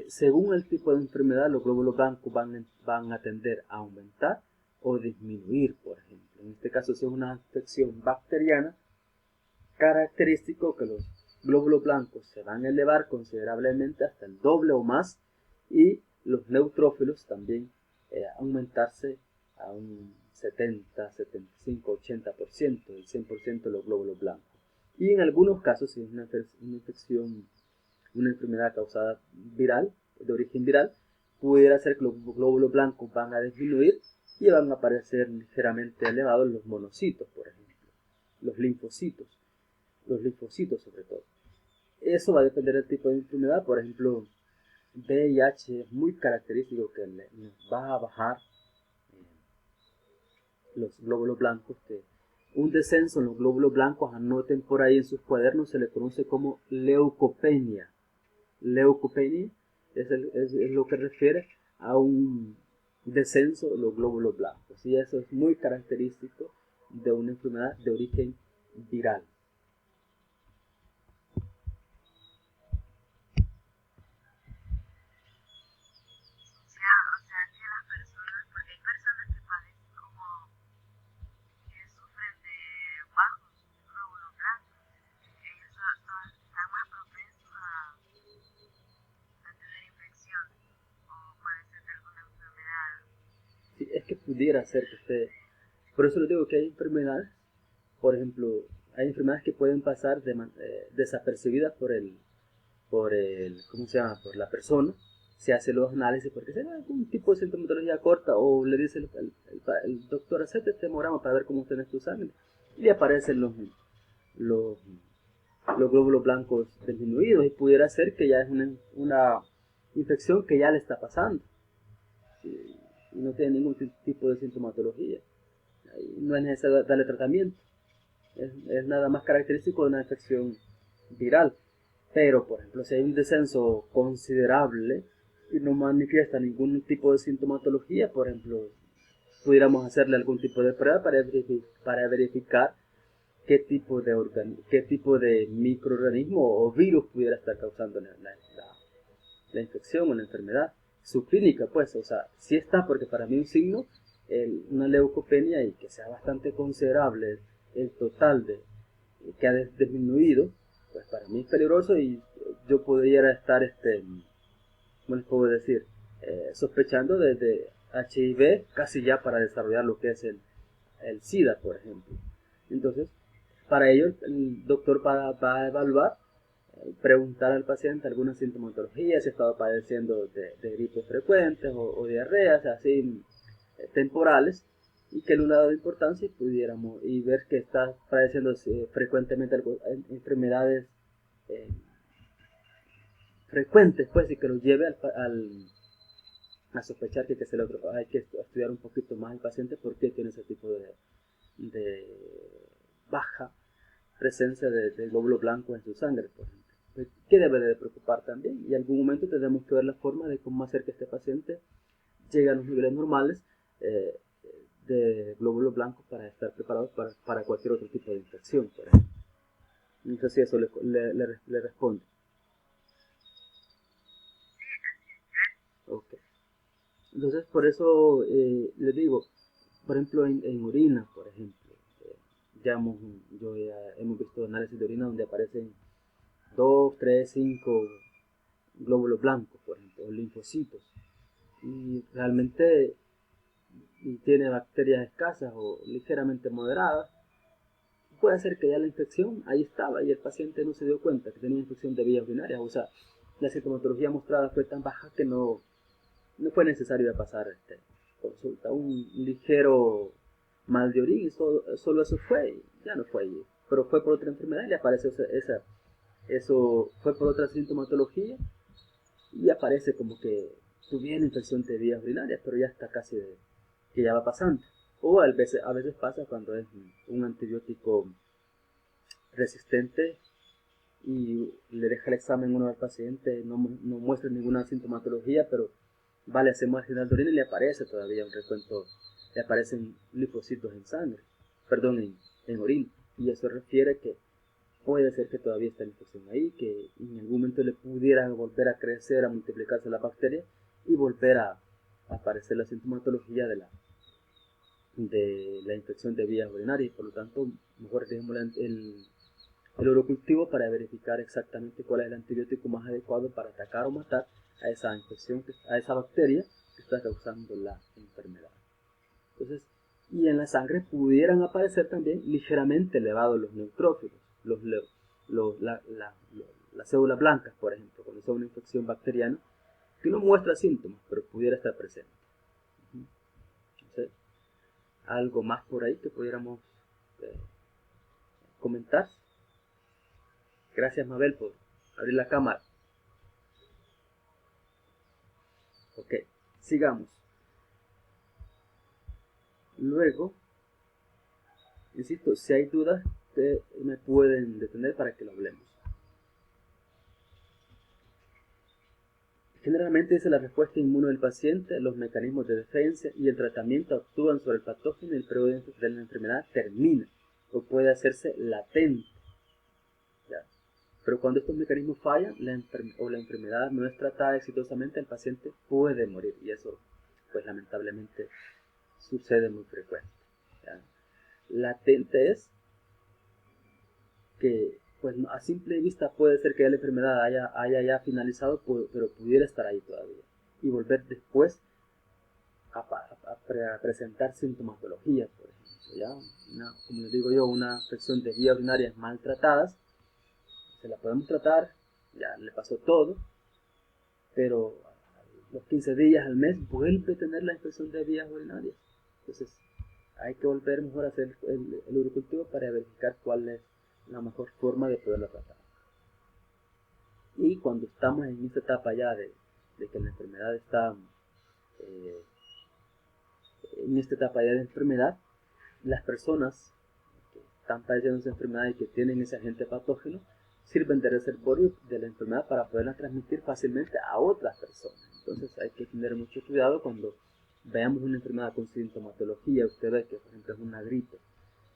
según el tipo de enfermedad, los glóbulos blancos van a tender a aumentar o disminuir, por ejemplo. En este caso, si es una infección bacteriana, característico que los glóbulos blancos se van a elevar considerablemente hasta el doble o más, y los neutrófilos también aumentarse a un 70, 75, 80%, el 100% de los glóbulos blancos. Y en algunos casos, si es una infección, una enfermedad causada viral, de origen viral, pudiera ser que los glóbulos blancos van a disminuir y van a aparecer ligeramente elevados los monocitos, por ejemplo, los linfocitos sobre todo. Eso va a depender del tipo de enfermedad. Por ejemplo, VIH es muy característico que nos va a bajar los glóbulos blancos, que un descenso en los glóbulos blancos, anoten por ahí en sus cuadernos, se le conoce como leucopenia. Leucopenia es lo que refiere a un descenso de los glóbulos blancos, y eso es muy característico de una enfermedad de origen viral. Sí, es que pudiera ser que usted... Por eso les digo que hay enfermedades, por ejemplo, hay enfermedades que pueden pasar desapercibidas ¿cómo se llama? Por la persona. Se hace los análisis porque se algún tipo de sintomatología corta, o le dice el doctor, hacete este hemograma para ver cómo tenés tu sangre, y aparecen los, los glóbulos blancos disminuidos, y pudiera ser que ya es una infección que ya le está pasando. Y no tiene ningún tipo de sintomatología. No es necesario darle tratamiento. Es nada más característico de una infección viral. Pero, por ejemplo, si hay un descenso considerable y no manifiesta ningún tipo de sintomatología, por ejemplo, pudiéramos hacerle algún tipo de prueba para verificar qué tipo de microorganismo o virus pudiera estar causando la infección o la enfermedad. Su clínica, pues, o sea, sí está, porque para mí un signo, una leucopenia, y que sea bastante considerable el total que ha disminuido, pues para mí es peligroso, y yo podría estar, ¿cómo les puedo decir? Sospechando de HIV casi ya para desarrollar lo que es el SIDA, por ejemplo. Entonces, para ello el doctor va a evaluar, preguntar al paciente alguna sintomatología, si ha estado padeciendo de gripes frecuentes o diarreas así temporales, y que en un lado de importancia pudiéramos y ver que está padeciendo frecuentemente enfermedades frecuentes, pues, y que lo lleve a sospechar que hay que estudiar un poquito más al paciente porque tiene ese tipo de baja presencia de glóbulos blancos en su sangre, por ejemplo. Que debe de preocupar también, y en algún momento tenemos que ver la forma de cómo hacer que este paciente llegue a los niveles normales de glóbulos blancos para estar preparados para cualquier otro tipo de infección, por ejemplo. No sé si eso le responde. Okay. Entonces, por eso les digo, por ejemplo, en orina, por ejemplo, ya hemos visto análisis de orina donde aparecen 2, 3, 5 glóbulos blancos, por ejemplo, linfocitos, y realmente tiene bacterias escasas o ligeramente moderadas. Puede ser que ya la infección ahí estaba y el paciente no se dio cuenta que tenía infección de vías urinarias. O sea, la sintomatología mostrada fue tan baja que no fue necesario pasar consulta. Un ligero mal de orina y solo eso fue, y ya no fue allí. Pero fue por otra enfermedad y le aparece eso fue por otra sintomatología y aparece como que tuviera infección de vías urinarias, pero ya está casi que ya va pasando. O a veces pasa cuando es un antibiótico resistente y le deja el examen uno al paciente, no muestra ninguna sintomatología, pero vale, hacemos el general de orina y le aparece todavía un recuento, le aparecen linfocitos en sangre, perdón, en orina, y eso refiere que puede ser que todavía está la infección ahí, que en algún momento le pudiera volver a crecer, a multiplicarse la bacteria y volver a aparecer la sintomatología de la infección de vías urinarias, por lo tanto, mejor dejemos el urocultivo para verificar exactamente cuál es el antibiótico más adecuado para atacar o matar a esa infección, a esa bacteria que está causando la enfermedad. Entonces, y en la sangre pudieran aparecer también ligeramente elevados los neutrófilos, las células blancas, por ejemplo, cuando es una infección bacteriana, que no muestra síntomas, pero pudiera estar presente. Entonces, algo más por ahí que pudiéramos comentar. Gracias, Mabel, por abrir la cámara. Ok, sigamos. Luego, insisto, si hay dudas, me pueden detener para que lo hablemos. Generalmente dice la respuesta inmune del paciente, los mecanismos de defensa y el tratamiento actúan sobre el patógeno y el periodo de la enfermedad termina o puede hacerse latente. ¿Ya? Pero cuando estos mecanismos fallan o la enfermedad no es tratada exitosamente, el paciente puede morir y eso pues lamentablemente sucede muy frecuente. ¿Ya? Latente es que pues a simple vista puede ser que ya la enfermedad haya ya finalizado, pero pudiera estar ahí todavía y volver después a presentar sintomatología, por ejemplo, ¿ya? Como les digo yo, una infección de vías urinarias maltratadas, se la podemos tratar, ya le pasó todo, pero a los 15 días al mes vuelve a tener la infección de vías urinarias. Entonces hay que volver mejor a hacer el urocultivo para verificar cuál es la mejor forma de poderlo tratar. Y cuando estamos en esta etapa ya de que la enfermedad está en esta etapa ya de enfermedad, las personas que están padeciendo esa enfermedad y que tienen ese agente patógeno sirven de reservorio de la enfermedad para poderla transmitir fácilmente a otras personas. Entonces hay que tener mucho cuidado cuando veamos una enfermedad con sintomatología. Usted ve que por ejemplo es una gripe,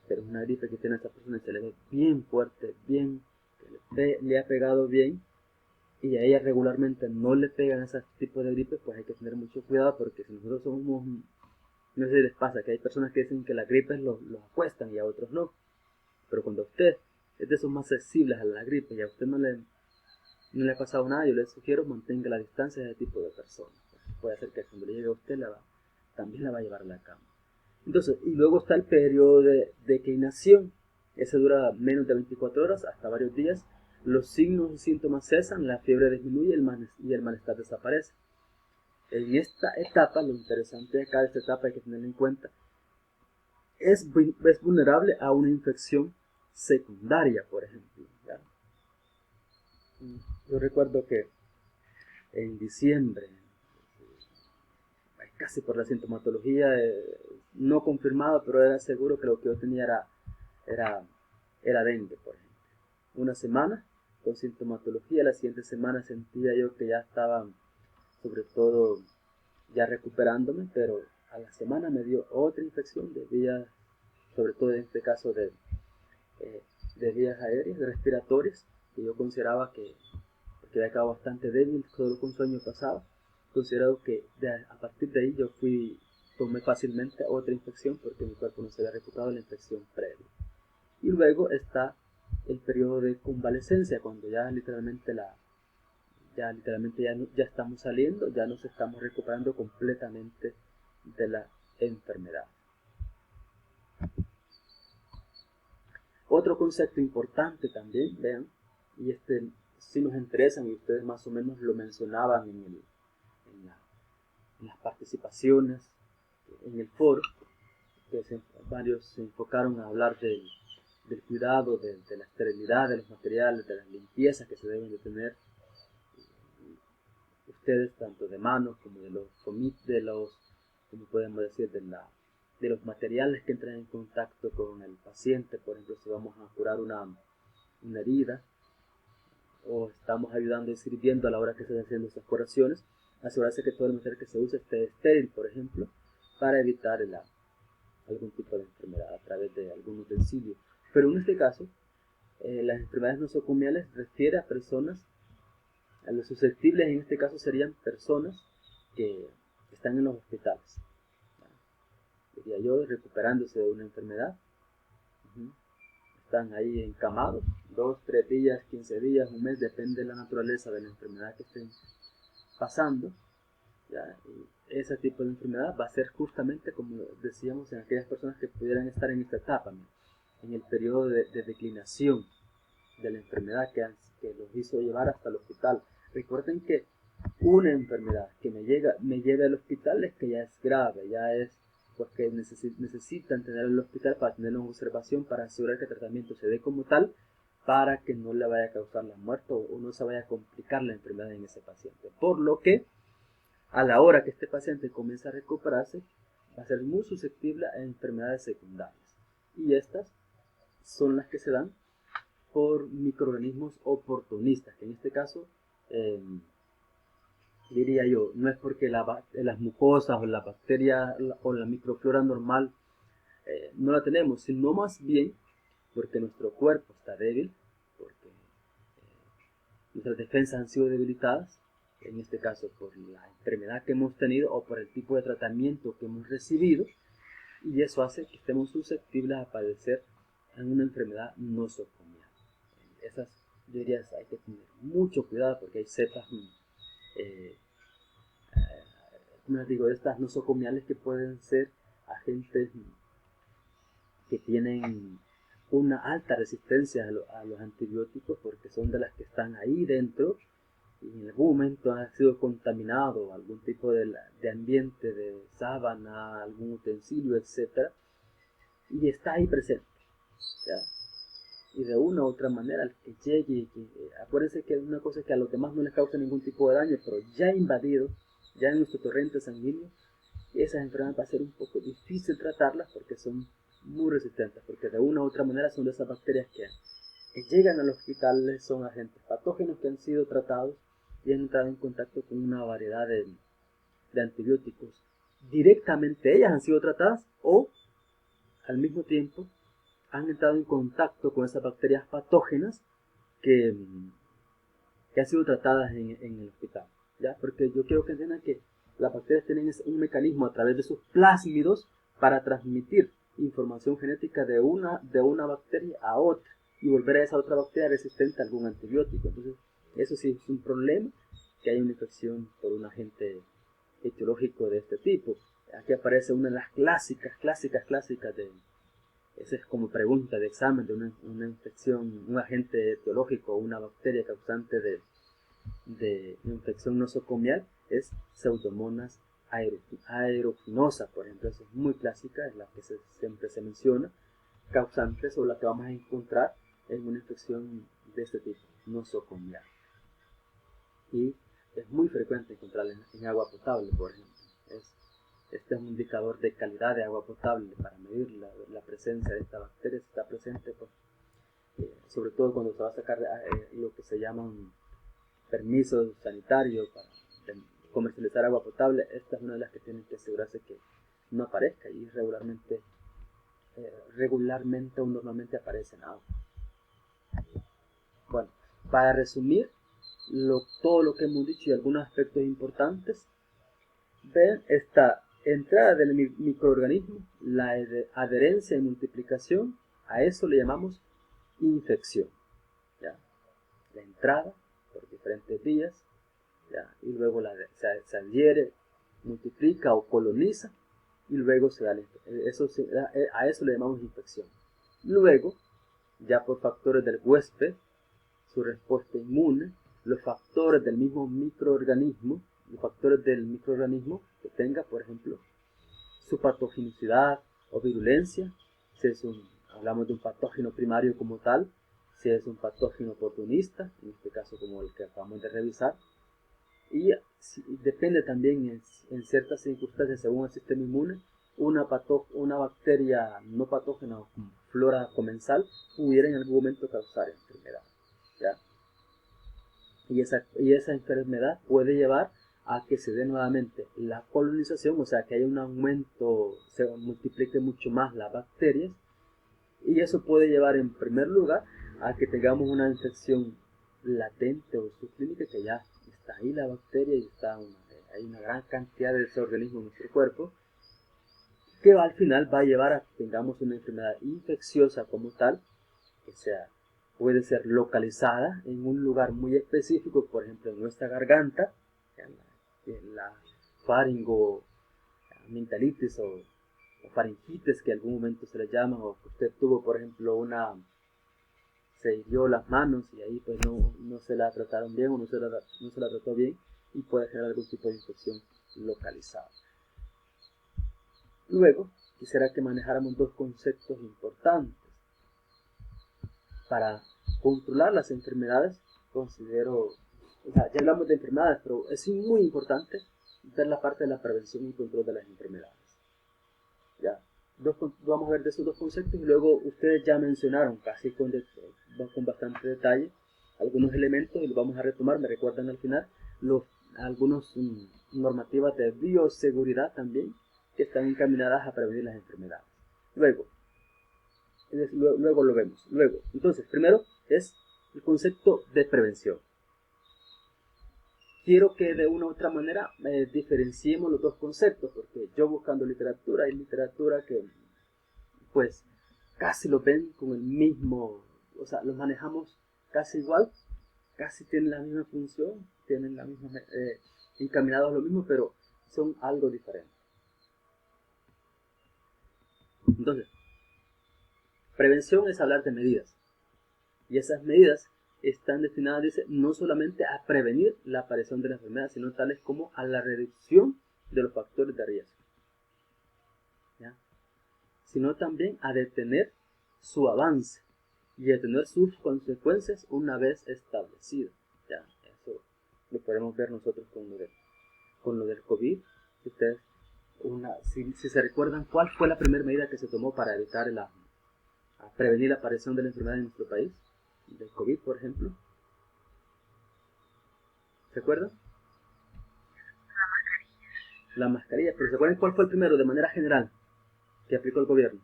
pero es una gripe que tiene a esa persona y se le ve bien fuerte, bien, que le ha pegado bien, y a ella regularmente no le pegan ese tipo de gripe, pues hay que tener mucho cuidado, porque si nosotros somos, no sé si les pasa, que hay personas que dicen que las gripes los acuestan y a otros no, pero cuando usted es de esos más sensibles a la gripe y a usted no le ha pasado nada, yo le sugiero mantenga la distancia de ese tipo de personas. Puede ser que cuando le llegue a usted también la va a llevar a la cama. Entonces, y luego está el periodo de declinación. Ese dura menos de 24 horas, hasta varios días. Los signos y síntomas cesan, la fiebre disminuye y el malestar desaparece. En esta etapa, lo interesante de acá, esta etapa hay que tener en cuenta, es vulnerable a una infección secundaria, por ejemplo. ¿Ya? Yo recuerdo que en diciembre, casi por la sintomatología no confirmada, pero era seguro que lo que yo tenía era dengue, por ejemplo. Una semana con sintomatología, la siguiente semana sentía yo que ya estaba, sobre todo, ya recuperándome, pero a la semana me dio otra infección de vías, sobre todo en este caso de vías aéreas, respiratorias, que yo consideraba que había quedado bastante débil, solo con sueño pasado. Considero que a partir de ahí yo tomé fácilmente otra infección porque mi cuerpo no se había recuperado de la infección previa. Y luego está el periodo de convalescencia, cuando ya literalmente ya estamos saliendo, ya nos estamos recuperando completamente de la enfermedad. Otro concepto importante también, vean, y si nos interesan y ustedes más o menos lo mencionaban en las participaciones en el foro, varios se enfocaron a hablar del cuidado, de la esterilidad de los materiales, de las limpiezas que se deben de tener ustedes, tanto de manos como de los como podemos decir, de los materiales que entran en contacto con el paciente. Por ejemplo, si vamos a curar una herida, o estamos ayudando y sirviendo a la hora que se están haciendo estas curaciones, asegurarse que todo el material que se use esté estéril, por ejemplo, para evitar algún tipo de enfermedad a través de algún utensilio. Pero en este caso, las enfermedades nosocomiales refiere a personas, a los susceptibles en este caso serían personas que están en los hospitales, diría yo, recuperándose de una enfermedad. Están ahí encamados, 2, 3 días, 15 días, un mes, depende de la naturaleza de la enfermedad que estén pasando, ¿ya? Y ese tipo de enfermedad va a ser justamente, como decíamos, en aquellas personas que pudieran estar en esta etapa, ¿no? En el periodo de declinación de la enfermedad que los hizo llevar hasta el hospital. Recuerden que una enfermedad que me lleve al hospital es que ya es grave, ya es pues que necesitan tener el hospital para tenerlo en observación, para asegurar que el tratamiento se dé como tal, para que no le vaya a causar la muerte o no se vaya a complicar la enfermedad en ese paciente. Por lo que a la hora que este paciente comienza a recuperarse, va a ser muy susceptible a enfermedades secundarias. Y estas son las que se dan por microorganismos oportunistas, que en este caso, diría yo, no es porque las mucosas o la bacteria o la microflora normal no la tenemos, sino más bien porque nuestro cuerpo está débil, porque nuestras defensas han sido debilitadas, en este caso por la enfermedad que hemos tenido o por el tipo de tratamiento que hemos recibido, y eso hace que estemos susceptibles a padecer en una enfermedad nosocomial. Esas, yo diría, hay que tener mucho cuidado porque hay cepas, como les digo, estas nosocomiales que pueden ser agentes que tienen una alta resistencia a los antibióticos, porque son de las que están ahí dentro y en algún momento ha sido contaminado algún tipo de ambiente, de sábana, algún utensilio, etc. Y está ahí presente, ¿ya? Y de una u otra manera, al que llegue, acuérdense que una cosa es que a los demás no les causa ningún tipo de daño, pero ya invadido, ya en nuestro torrente sanguíneo, esas enfermedades va a ser un poco difícil tratarlas porque son muy resistentes, porque de una u otra manera son de esas bacterias que llegan al hospital, son agentes patógenos que han sido tratados y han entrado en contacto con una variedad de antibióticos. Directamente ellas han sido tratadas o al mismo tiempo han entrado en contacto con esas bacterias patógenas que han sido tratadas en el hospital, ¿ya? Porque yo quiero que entiendan que las bacterias tienen un mecanismo a través de sus plásmidos para transmitir información genética de una bacteria a otra y volver a esa otra bacteria resistente a algún antibiótico. Entonces, eso sí es un problema, que hay una infección por un agente etiológico de este tipo. Aquí aparece una de las clásicas de... Esa es como pregunta de examen de una infección, un agente etiológico o una bacteria causante de infección nosocomial, es Pseudomonas aeruginosa, por ejemplo. Esa es muy clásica, es la que siempre se menciona, causante o la que vamos a encontrar en una infección de este tipo, nosocomial. Y es muy frecuente encontrarla en agua potable, por ejemplo. Este es un indicador de calidad de agua potable para medir la presencia de esta bacteria. Si está presente, pues, sobre todo cuando se va a sacar lo que se llaman permisos sanitarios para comercializar agua potable, esta es una de las que tienen que asegurarse que no aparezca, y regularmente o normalmente aparece en agua. Bueno, para resumir todo lo que hemos dicho y algunos aspectos importantes, ven esta entrada del microorganismo, la adherencia y multiplicación, a eso le llamamos infección, ¿ya? La entrada por diferentes vías, ¿ya? Y luego se adhiere, multiplica o coloniza, y luego a eso le llamamos infección. Luego, ya por factores del huésped, su respuesta inmune, los factores del mismo microorganismo, los factores del microorganismo que tenga, por ejemplo, su patogenicidad, o virulencia, si hablamos de un patógeno primario como tal, si es un patógeno oportunista, en este caso como el que acabamos de revisar, y depende también en ciertas circunstancias según el sistema inmune, una bacteria no patógena o flora comensal pudiera en algún momento causar enfermedad, ¿ya? Y esa enfermedad puede llevar a que se dé nuevamente la colonización, o sea que haya un aumento, se multiplique mucho más las bacterias, y eso puede llevar en primer lugar a que tengamos una infección latente o subclínica, que ya está ahí la bacteria y hay una gran cantidad de ese organismo en nuestro cuerpo, que al final va a llevar a que tengamos una enfermedad infecciosa como tal, que puede ser localizada en un lugar muy específico, por ejemplo en nuestra garganta, en la faringoamigdalitis o faringitis, que en algún momento se le llama, o que usted tuvo, por ejemplo, se hirió las manos y ahí pues no se la trataron bien o no se la trató bien y puede generar algún tipo de infección localizada. Luego, quisiera que manejáramos dos conceptos importantes. Para controlar las enfermedades, ya hablamos de enfermedades, pero es muy importante ver la parte de la prevención y control de las enfermedades. Ya, vamos a ver de esos dos conceptos y luego ustedes ya mencionaron casi con bastante detalle algunos elementos y los vamos a retomar. Me recuerdan al final algunas normativas de bioseguridad también que están encaminadas a prevenir las enfermedades. Luego lo vemos. Entonces, primero es el concepto de prevención. Quiero que de una u otra manera diferenciemos los dos conceptos, porque yo buscando literatura, hay literatura que pues casi lo ven con el mismo, o sea, los manejamos casi igual, casi tienen la misma función, tienen la misma, encaminados a lo mismo, pero son algo diferentes. Entonces, prevención es hablar de medidas, y esas medidas están destinadas, dice, no solamente a prevenir la aparición de la enfermedad, sino tales como a la reducción de los factores de riesgo, ¿ya? Sino también a detener su avance y detener sus consecuencias una vez establecido, ¿ya? Eso lo podemos ver nosotros con lo del COVID. Ustedes, si se recuerdan, ¿cuál fue la primera medida que se tomó para evitar a prevenir la aparición de la enfermedad en nuestro país? Del COVID, por ejemplo. ¿Se acuerdan? La mascarilla. Pero ¿se acuerdan cuál fue el primero, de manera general, que aplicó el gobierno?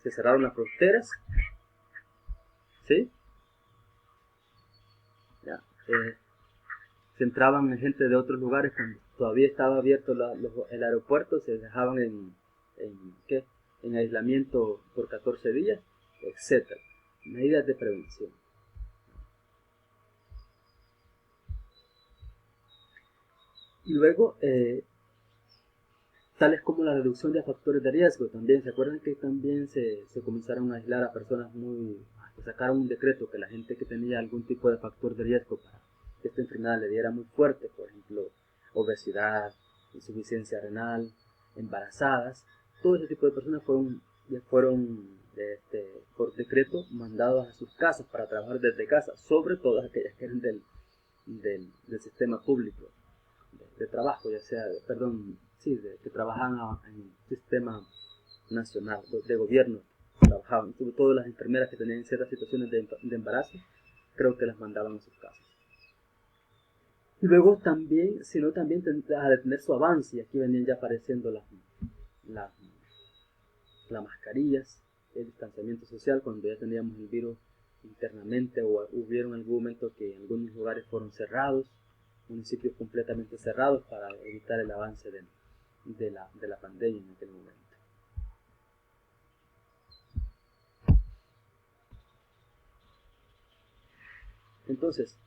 Se cerraron las fronteras. ¿Sí? Ya. Se entraban gente de otros lugares cuando todavía estaba abierto el aeropuerto, se dejaban en aislamiento por 14 días, etc. Medidas de prevención. Y luego, tales como la reducción de factores de riesgo. También, ¿se acuerdan que también se comenzaron a aislar a personas sacaron un decreto que la gente que tenía algún tipo de factor de riesgo para que esta enfermedad le diera muy fuerte, por ejemplo, obesidad, insuficiencia renal, embarazadas, todo ese tipo de personas fueron por decreto mandados a sus casas para trabajar desde casa, sobre todo aquellas que eran del sistema público de trabajo, ya sea, que trabajaban en el sistema nacional, de gobierno, trabajaban, sobre todo las enfermeras que tenían ciertas situaciones de embarazo, creo que las mandaban a sus casas. Y luego también, sino también a detener su avance, y aquí venían ya apareciendo las mascarillas, el distanciamiento social, cuando ya teníamos el virus internamente, o hubieron algún momento que en algunos lugares fueron cerrados, municipios completamente cerrados para evitar el avance de la pandemia en aquel momento. Entonces,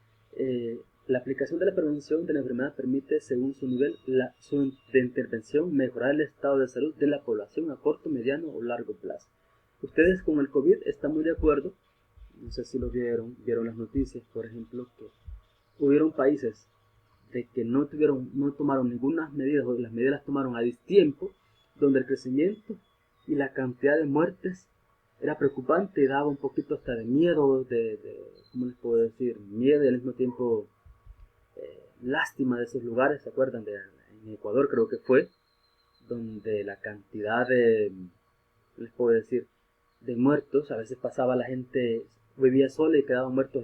la aplicación de la prevención de la enfermedad permite, según su nivel de intervención, mejorar el estado de salud de la población a corto, mediano o largo plazo. Ustedes con el COVID están muy de acuerdo, no sé si lo vieron las noticias, por ejemplo, que hubieron países de que no tomaron ninguna medida, o las medidas las tomaron a destiempo, donde el crecimiento y la cantidad de muertes era preocupante y daba un poquito hasta de miedo, ¿cómo les puedo decir? Miedo y al mismo tiempo lástima de esos lugares. ¿Se acuerdan? En Ecuador creo que fue, donde la cantidad les puedo decir, de muertos, a veces pasaba la gente, vivía sola y quedaban muertos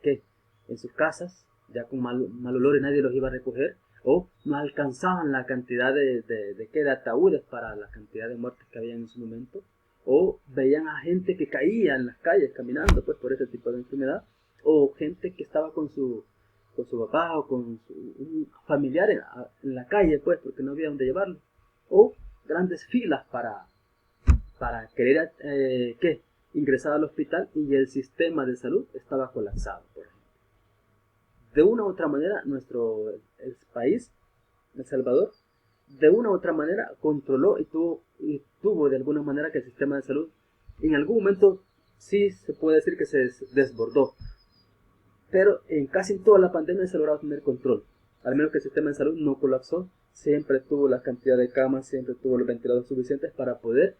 ¿qué? En sus casas, ya con mal olor y nadie los iba a recoger, o no alcanzaban la cantidad de ataúdes para la cantidad de muertes que había en ese momento, o veían a gente que caía en las calles caminando pues por ese tipo de enfermedad, o gente que estaba con su papá o con un familiar en la calle pues porque no había dónde llevarlo, o grandes filas para querer ingresar al hospital y el sistema de salud estaba colapsado, por ejemplo. De una u otra manera, el país, El Salvador, de una u otra manera controló y tuvo de alguna manera que el sistema de salud, en algún momento sí se puede decir que se desbordó, pero en casi toda la pandemia se logró tener control, al menos que el sistema de salud no colapsó, siempre tuvo la cantidad de camas, siempre tuvo los ventiladores suficientes para poder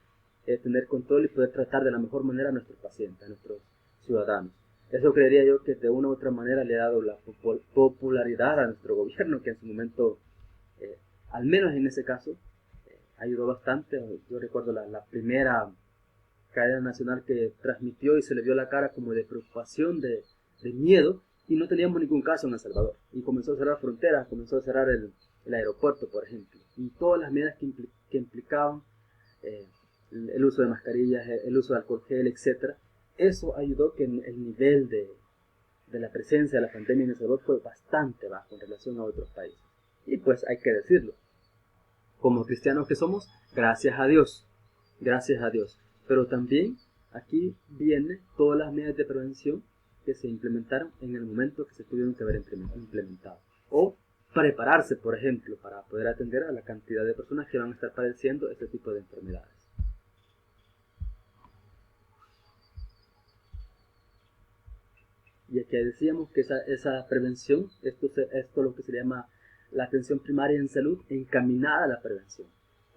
tener control y poder tratar de la mejor manera a nuestros pacientes, a nuestros ciudadanos. Eso creería yo que de una u otra manera le ha dado la popularidad a nuestro gobierno, que en su momento, al menos en ese caso, ayudó bastante. Yo recuerdo la primera cadena nacional que transmitió y se le vio la cara como de preocupación, de miedo, y no teníamos ningún caso en El Salvador. Y comenzó a cerrar fronteras, comenzó a cerrar el aeropuerto, por ejemplo. Y todas las medidas que implicaban el uso de mascarillas, el uso de alcohol gel, etc. Eso ayudó que el nivel de la presencia de la pandemia en El Salvador fue bastante bajo en relación a otros países. Y pues hay que decirlo, como cristianos que somos, gracias a Dios, gracias a Dios. Pero también aquí vienen todas las medidas de prevención que se implementaron en el momento que se tuvieron que haber implementado. O prepararse, por ejemplo, para poder atender a la cantidad de personas que van a estar padeciendo este tipo de enfermedades. Y aquí decíamos que esa prevención, esto es lo que se llama la atención primaria en salud encaminada a la prevención.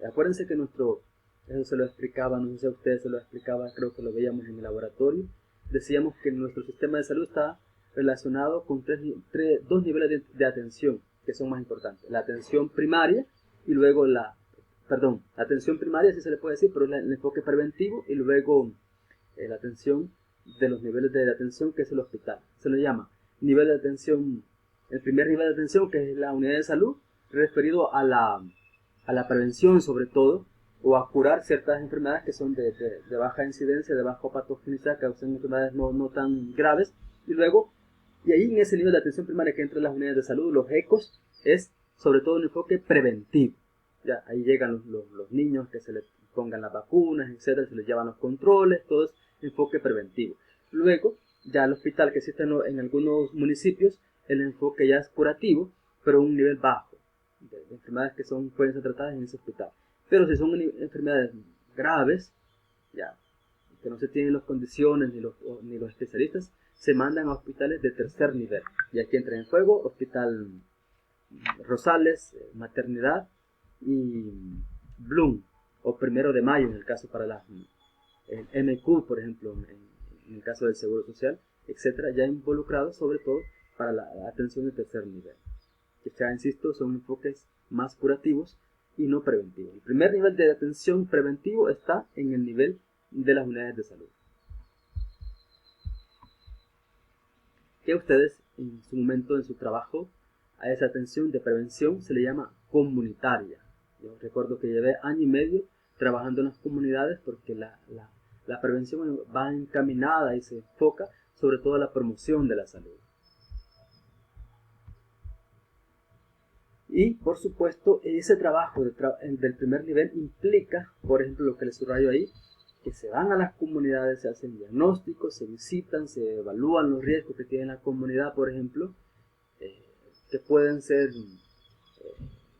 Acuérdense que eso se lo explicaba, no sé si a ustedes se lo explicaba, creo que lo veíamos en el laboratorio. Decíamos que nuestro sistema de salud está relacionado con dos niveles de atención que son más importantes. La atención primaria y luego la atención primaria, si se le puede decir, pero es el enfoque preventivo, y luego la atención de los niveles de atención, que es el hospital. Se le llama nivel de atención, el primer nivel de atención, que es la unidad de salud, referido a la prevención sobre todo, o a curar ciertas enfermedades que son de baja incidencia, de baja patogenicidad, que son enfermedades no tan graves. Y ahí en ese nivel de atención primaria que entre las unidades de salud, los ECOs, es sobre todo un enfoque preventivo. Ya, ahí llegan los niños que se les pongan las vacunas, etcétera, se les llevan los controles, todo es enfoque preventivo. Luego, ya el hospital que existe en algunos municipios, el enfoque ya es curativo, pero a un nivel bajo, de enfermedades que pueden ser tratadas en ese hospital. Pero si son enfermedades graves, ya, que no se tienen las condiciones ni los especialistas, se mandan a hospitales de tercer nivel. Y aquí entra en juego Hospital Rosales, Maternidad y Bloom, o Primero de Mayo en el caso para el MQ, por ejemplo, en el caso del Seguro Social, etcétera, ya involucrados sobre todo para la atención de tercer nivel. Que ya insisto, son enfoques más curativos y no preventivos. El primer nivel de atención preventivo está en el nivel de las unidades de salud. Que ustedes en su momento, en su trabajo, a esa atención de prevención se le llama comunitaria. Yo recuerdo que llevé 1 año y medio trabajando en las comunidades porque la prevención va encaminada y se enfoca sobre todo a la promoción de la salud. Y por supuesto ese trabajo del primer nivel implica, por ejemplo, lo que les subrayo ahí, que se van a las comunidades, se hacen diagnósticos, se visitan, se evalúan los riesgos que tiene la comunidad, por ejemplo, que pueden ser,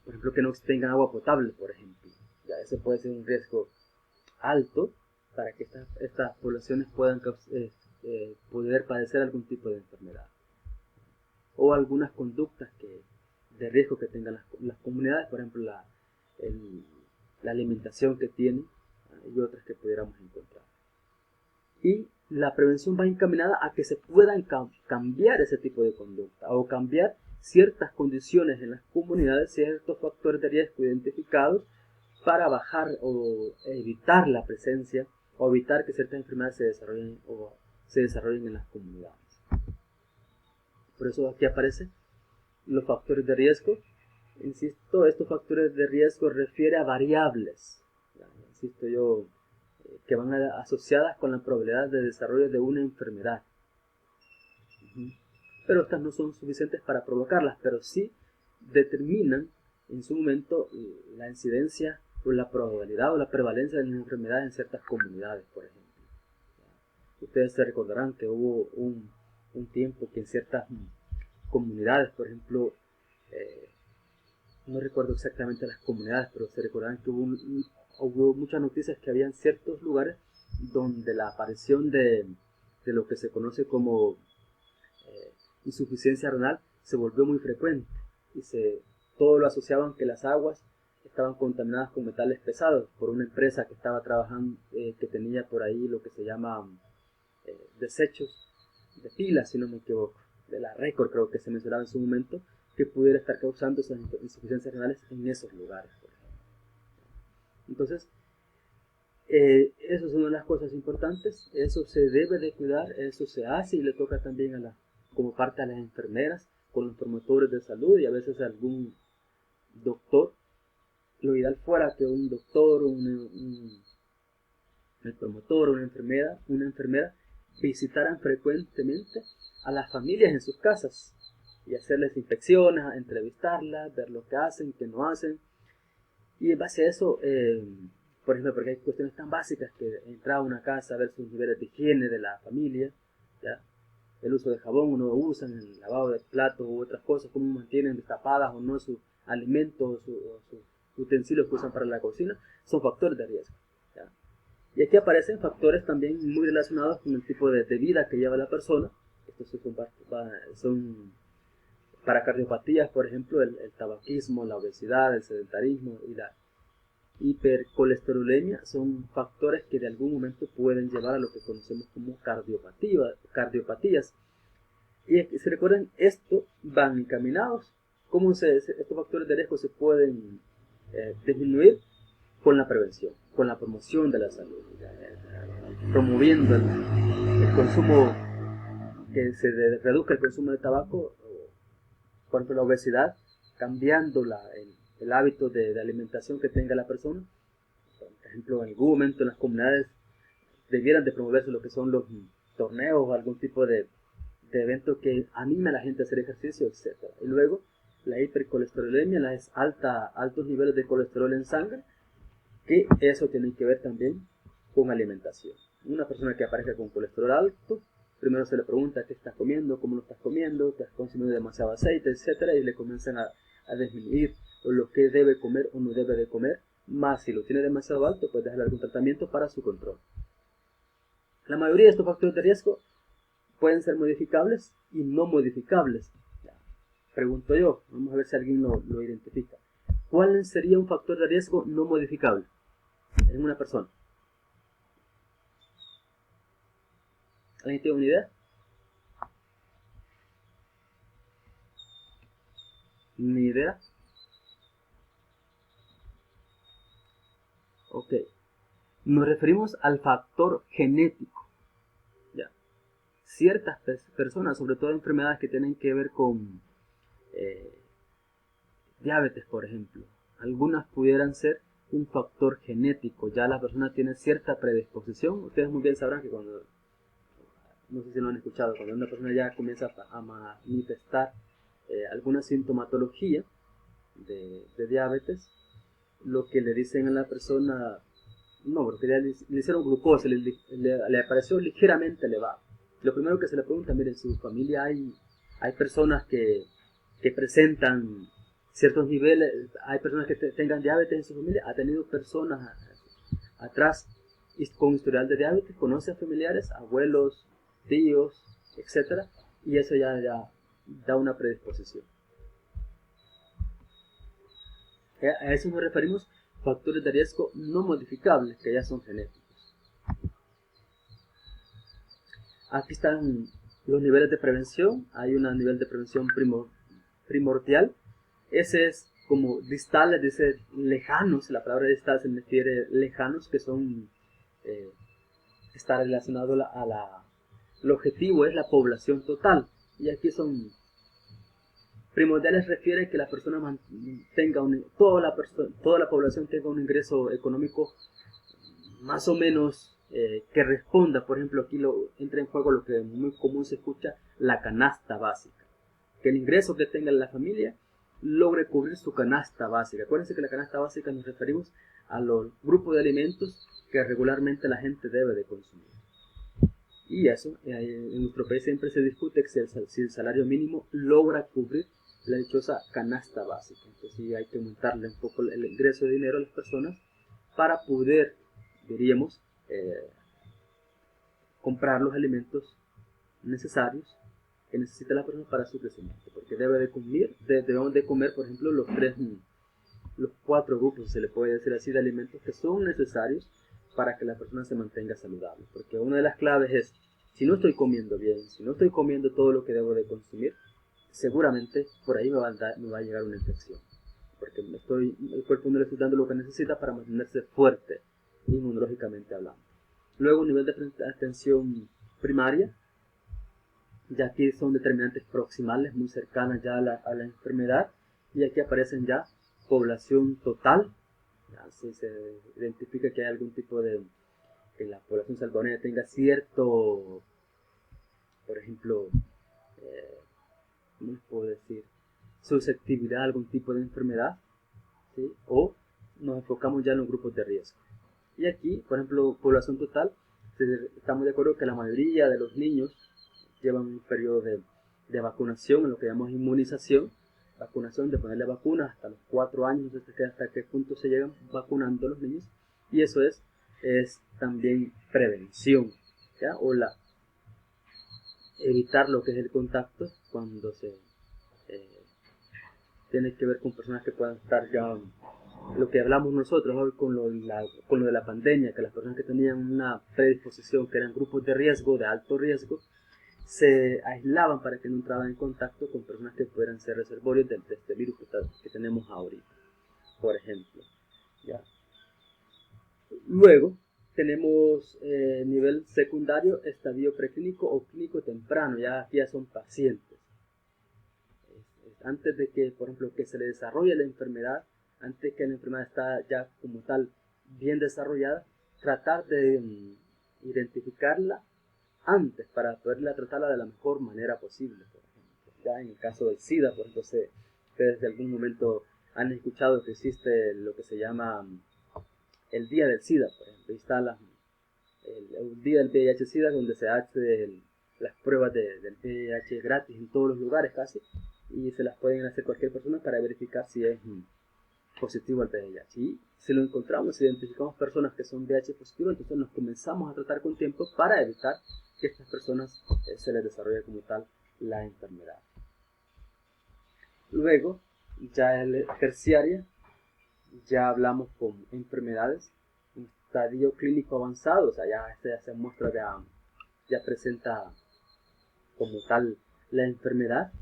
por ejemplo, que no tengan agua potable, por ejemplo. Ya ese puede ser un riesgo alto para que estas poblaciones puedan poder padecer algún tipo de enfermedad. O algunas conductas de riesgo que tengan las comunidades, por ejemplo, la alimentación que tienen y otras que pudiéramos encontrar. Y la prevención va encaminada a que se puedan cambiar ese tipo de conducta o cambiar ciertas condiciones en las comunidades, ciertos factores de riesgo identificados para bajar o evitar la presencia o evitar que ciertas enfermedades se desarrollen en las comunidades. Por eso aquí aparecen los factores de riesgo. Insisto, estos factores de riesgo refieren a variables, insisto yo, que van asociadas con la probabilidad de desarrollo de una enfermedad. Pero estas no son suficientes para provocarlas, pero sí determinan en su momento la incidencia o la probabilidad o la prevalencia de la enfermedad en ciertas comunidades, por ejemplo. Ustedes se recordarán que hubo un tiempo que en ciertas comunidades, por ejemplo, no recuerdo exactamente las comunidades, pero se recordarán que hubo muchas noticias que habían ciertos lugares donde la aparición de lo que se conoce como insuficiencia renal se volvió muy frecuente y todo lo asociaban que las aguas estaban contaminadas con metales pesados por una empresa que estaba trabajando, que tenía por ahí lo que se llama desechos de pilas, si no me equivoco, de la Record creo que se mencionaba en su momento, que pudiera estar causando esas insuficiencias renales en esos lugares, por ejemplo. Entonces, eso es una de las cosas importantes, eso se debe de cuidar, eso se hace y le toca también como parte a las enfermeras, con los promotores de salud y a veces a algún doctor. Lo ideal fuera que un doctor, el promotor, una enfermera visitaran frecuentemente a las familias en sus casas y hacerles inspecciones, entrevistarlas, ver lo que hacen, qué no hacen. Y en base a eso, por ejemplo, porque hay cuestiones tan básicas que entrar a una casa a ver sus niveles de higiene de la familia, ¿ya? El uso de jabón o no lo usan, el lavado de platos u otras cosas, cómo mantienen destapadas o no sus alimentos o sus utensilios que usan para la cocina, son factores de riesgo, ¿ya? Y aquí aparecen factores también muy relacionados con el tipo de vida que lleva la persona. Estos son para cardiopatías, por ejemplo, el tabaquismo, la obesidad, el sedentarismo y la hipercolesterolemia son factores que de algún momento pueden llevar a lo que conocemos como cardiopatías. Y si recuerdan, esto van encaminados. ¿Cómo estos factores de riesgo se pueden disminuir? Con la prevención, con la promoción de la salud, promoviendo el consumo, que se reduzca el consumo de tabaco, por ejemplo la obesidad, cambiando el hábito de alimentación que tenga la persona. Por ejemplo, en algún momento en las comunidades debieran de promoverse lo que son los torneos o algún tipo de evento que anime a la gente a hacer ejercicio, etc. Y luego la hipercolesterolemia, altos niveles de colesterol en sangre, que eso tiene que ver también con alimentación. Una persona que aparezca con colesterol alto, primero se le pregunta qué estás comiendo, cómo lo estás comiendo, te has consumido demasiado aceite, etc. Y le comienzan a disminuir lo que debe comer o no debe de comer, más si lo tiene demasiado alto, pues dejarle algún tratamiento para su control. La mayoría de estos factores de riesgo pueden ser modificables y no modificables. Pregunto yo, vamos a ver si alguien lo identifica. ¿Cuál sería un factor de riesgo no modificable en una persona? ¿Alguien tiene una idea? ¿Ni idea? Ok. Nos referimos al factor genético. ¿Ya? Ciertas personas, sobre todo enfermedades que tienen que ver con diabetes, por ejemplo, algunas pudieran ser un factor genético. Ya la persona tiene cierta predisposición. Ustedes muy bien sabrán que cuando, no sé si lo han escuchado, cuando una persona ya comienza a manifestar alguna sintomatología de diabetes, lo que le dicen a la persona, no, porque le hicieron glucosa, le apareció ligeramente elevado. Lo primero que se le pregunta, miren, en su familia hay personas que presentan ciertos niveles, hay personas que tengan diabetes en su familia, ha tenido personas atrás con historial de diabetes, conoce a familiares, abuelos, tíos, etc. Y eso ya da una predisposición. A eso nos referimos factores de riesgo no modificables que ya son genéticos. Aquí están los niveles de prevención. Hay un nivel de prevención primordial. Ese es como distales, dice lejanos. La palabra distal se refiere lejanos, que son está relacionado el objetivo es la población total. Y aquí son primordiales, refiere que la persona tenga toda la población tenga un ingreso económico más o menos que responda. Por ejemplo, aquí entra en juego lo que muy común se escucha, la canasta básica. Que el ingreso que tenga la familia logre cubrir su canasta básica. Acuérdense que la canasta básica nos referimos a los grupos de alimentos que regularmente la gente debe de consumir. Y eso, en nuestro país siempre se discute si el salario mínimo logra cubrir la dichosa canasta básica. Entonces sí, hay que aumentarle un poco el ingreso de dinero a las personas para poder, diríamos, comprar los alimentos necesarios que necesita la persona para su crecimiento, porque debemos de comer, por ejemplo, los 4 grupos, se le puede decir así, de alimentos que son necesarios para que la persona se mantenga saludable. Porque una de las claves es, si no estoy comiendo bien, si no estoy comiendo todo lo que debo de consumir, seguramente por ahí me va a llegar una infección, porque el cuerpo no le estoy dando lo que necesita para mantenerse fuerte, inmunológicamente hablando. Luego, un nivel de atención primaria, ya aquí son determinantes proximales muy cercanas ya a la enfermedad, y aquí aparecen ya población total. Así se identifica que hay algún tipo de, que la población salvadoreña tenga cierto, por ejemplo, ¿cómo les puedo decir?, susceptibilidad a algún tipo de enfermedad, ¿sí? O nos enfocamos ya en los grupos de riesgo. Y aquí, por ejemplo, población total, estamos de acuerdo que la mayoría de los niños llevan un periodo de vacunación, en lo que llamamos inmunización, vacunación, de ponerle vacunas hasta los 4 años, no sé hasta qué punto se llegan vacunando a los niños, y eso es también prevención, ¿ya? O evitar lo que es el contacto cuando se tiene que ver con personas que puedan estar ya, lo que hablamos nosotros hoy con lo de la pandemia, que las personas que tenían una predisposición, que eran grupos de riesgo, de alto riesgo, se aislaban para que no entraban en contacto con personas que pudieran ser reservorios de este virus que tenemos ahorita, por ejemplo. ¿Ya? Luego tenemos nivel secundario, estadio preclínico o clínico temprano. Ya aquí ya son pacientes. Antes de que, por ejemplo, que se le desarrolle la enfermedad, antes que la enfermedad está ya como tal bien desarrollada, tratar de identificarla antes para poderla tratarla de la mejor manera posible. Por ejemplo, ya en el caso del SIDA, por ejemplo, ustedes de algún momento han escuchado que existe lo que se llama el Día del SIDA, por ejemplo. Ahí está el Día del VIH-SIDA, donde se hace las pruebas del VIH gratis en todos los lugares casi, y se las pueden hacer cualquier persona para verificar si es positivo al VIH. Y si lo encontramos, si identificamos personas que son VIH positivos, entonces nos comenzamos a tratar con tiempo para evitar que a estas personas se les desarrolle como tal la enfermedad. Luego, ya en terciaria, ya hablamos con enfermedades, un estadio clínico avanzado, o sea, ya se muestra, ya presenta como tal la enfermedad,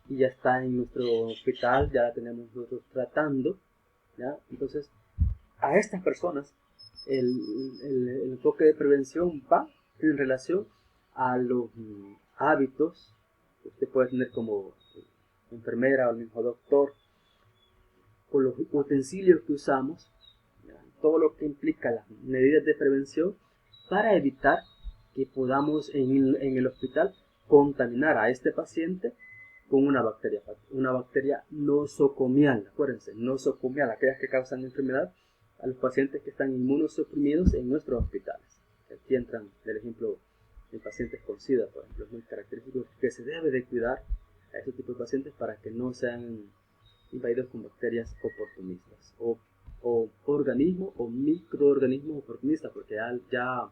y ya está en nuestro hospital, ya la tenemos nosotros tratando, ¿ya? Entonces, a estas personas, el enfoque de prevención va en relación a los hábitos que usted puede tener como enfermera o el mismo doctor, con los utensilios que usamos, ¿ya? Todo lo que implica las medidas de prevención para evitar que podamos en el hospital contaminar a este paciente con una bacteria nosocomial. Acuérdense, nosocomial, aquellas que causan enfermedad a los pacientes que están inmunosuprimidos en nuestros hospitales. Aquí entran, del ejemplo, en pacientes con SIDA, por ejemplo. Es muy característico que se debe de cuidar a este tipo de pacientes para que no sean invadidos con bacterias oportunistas o organismos o microorganismos oportunistas, porque ya a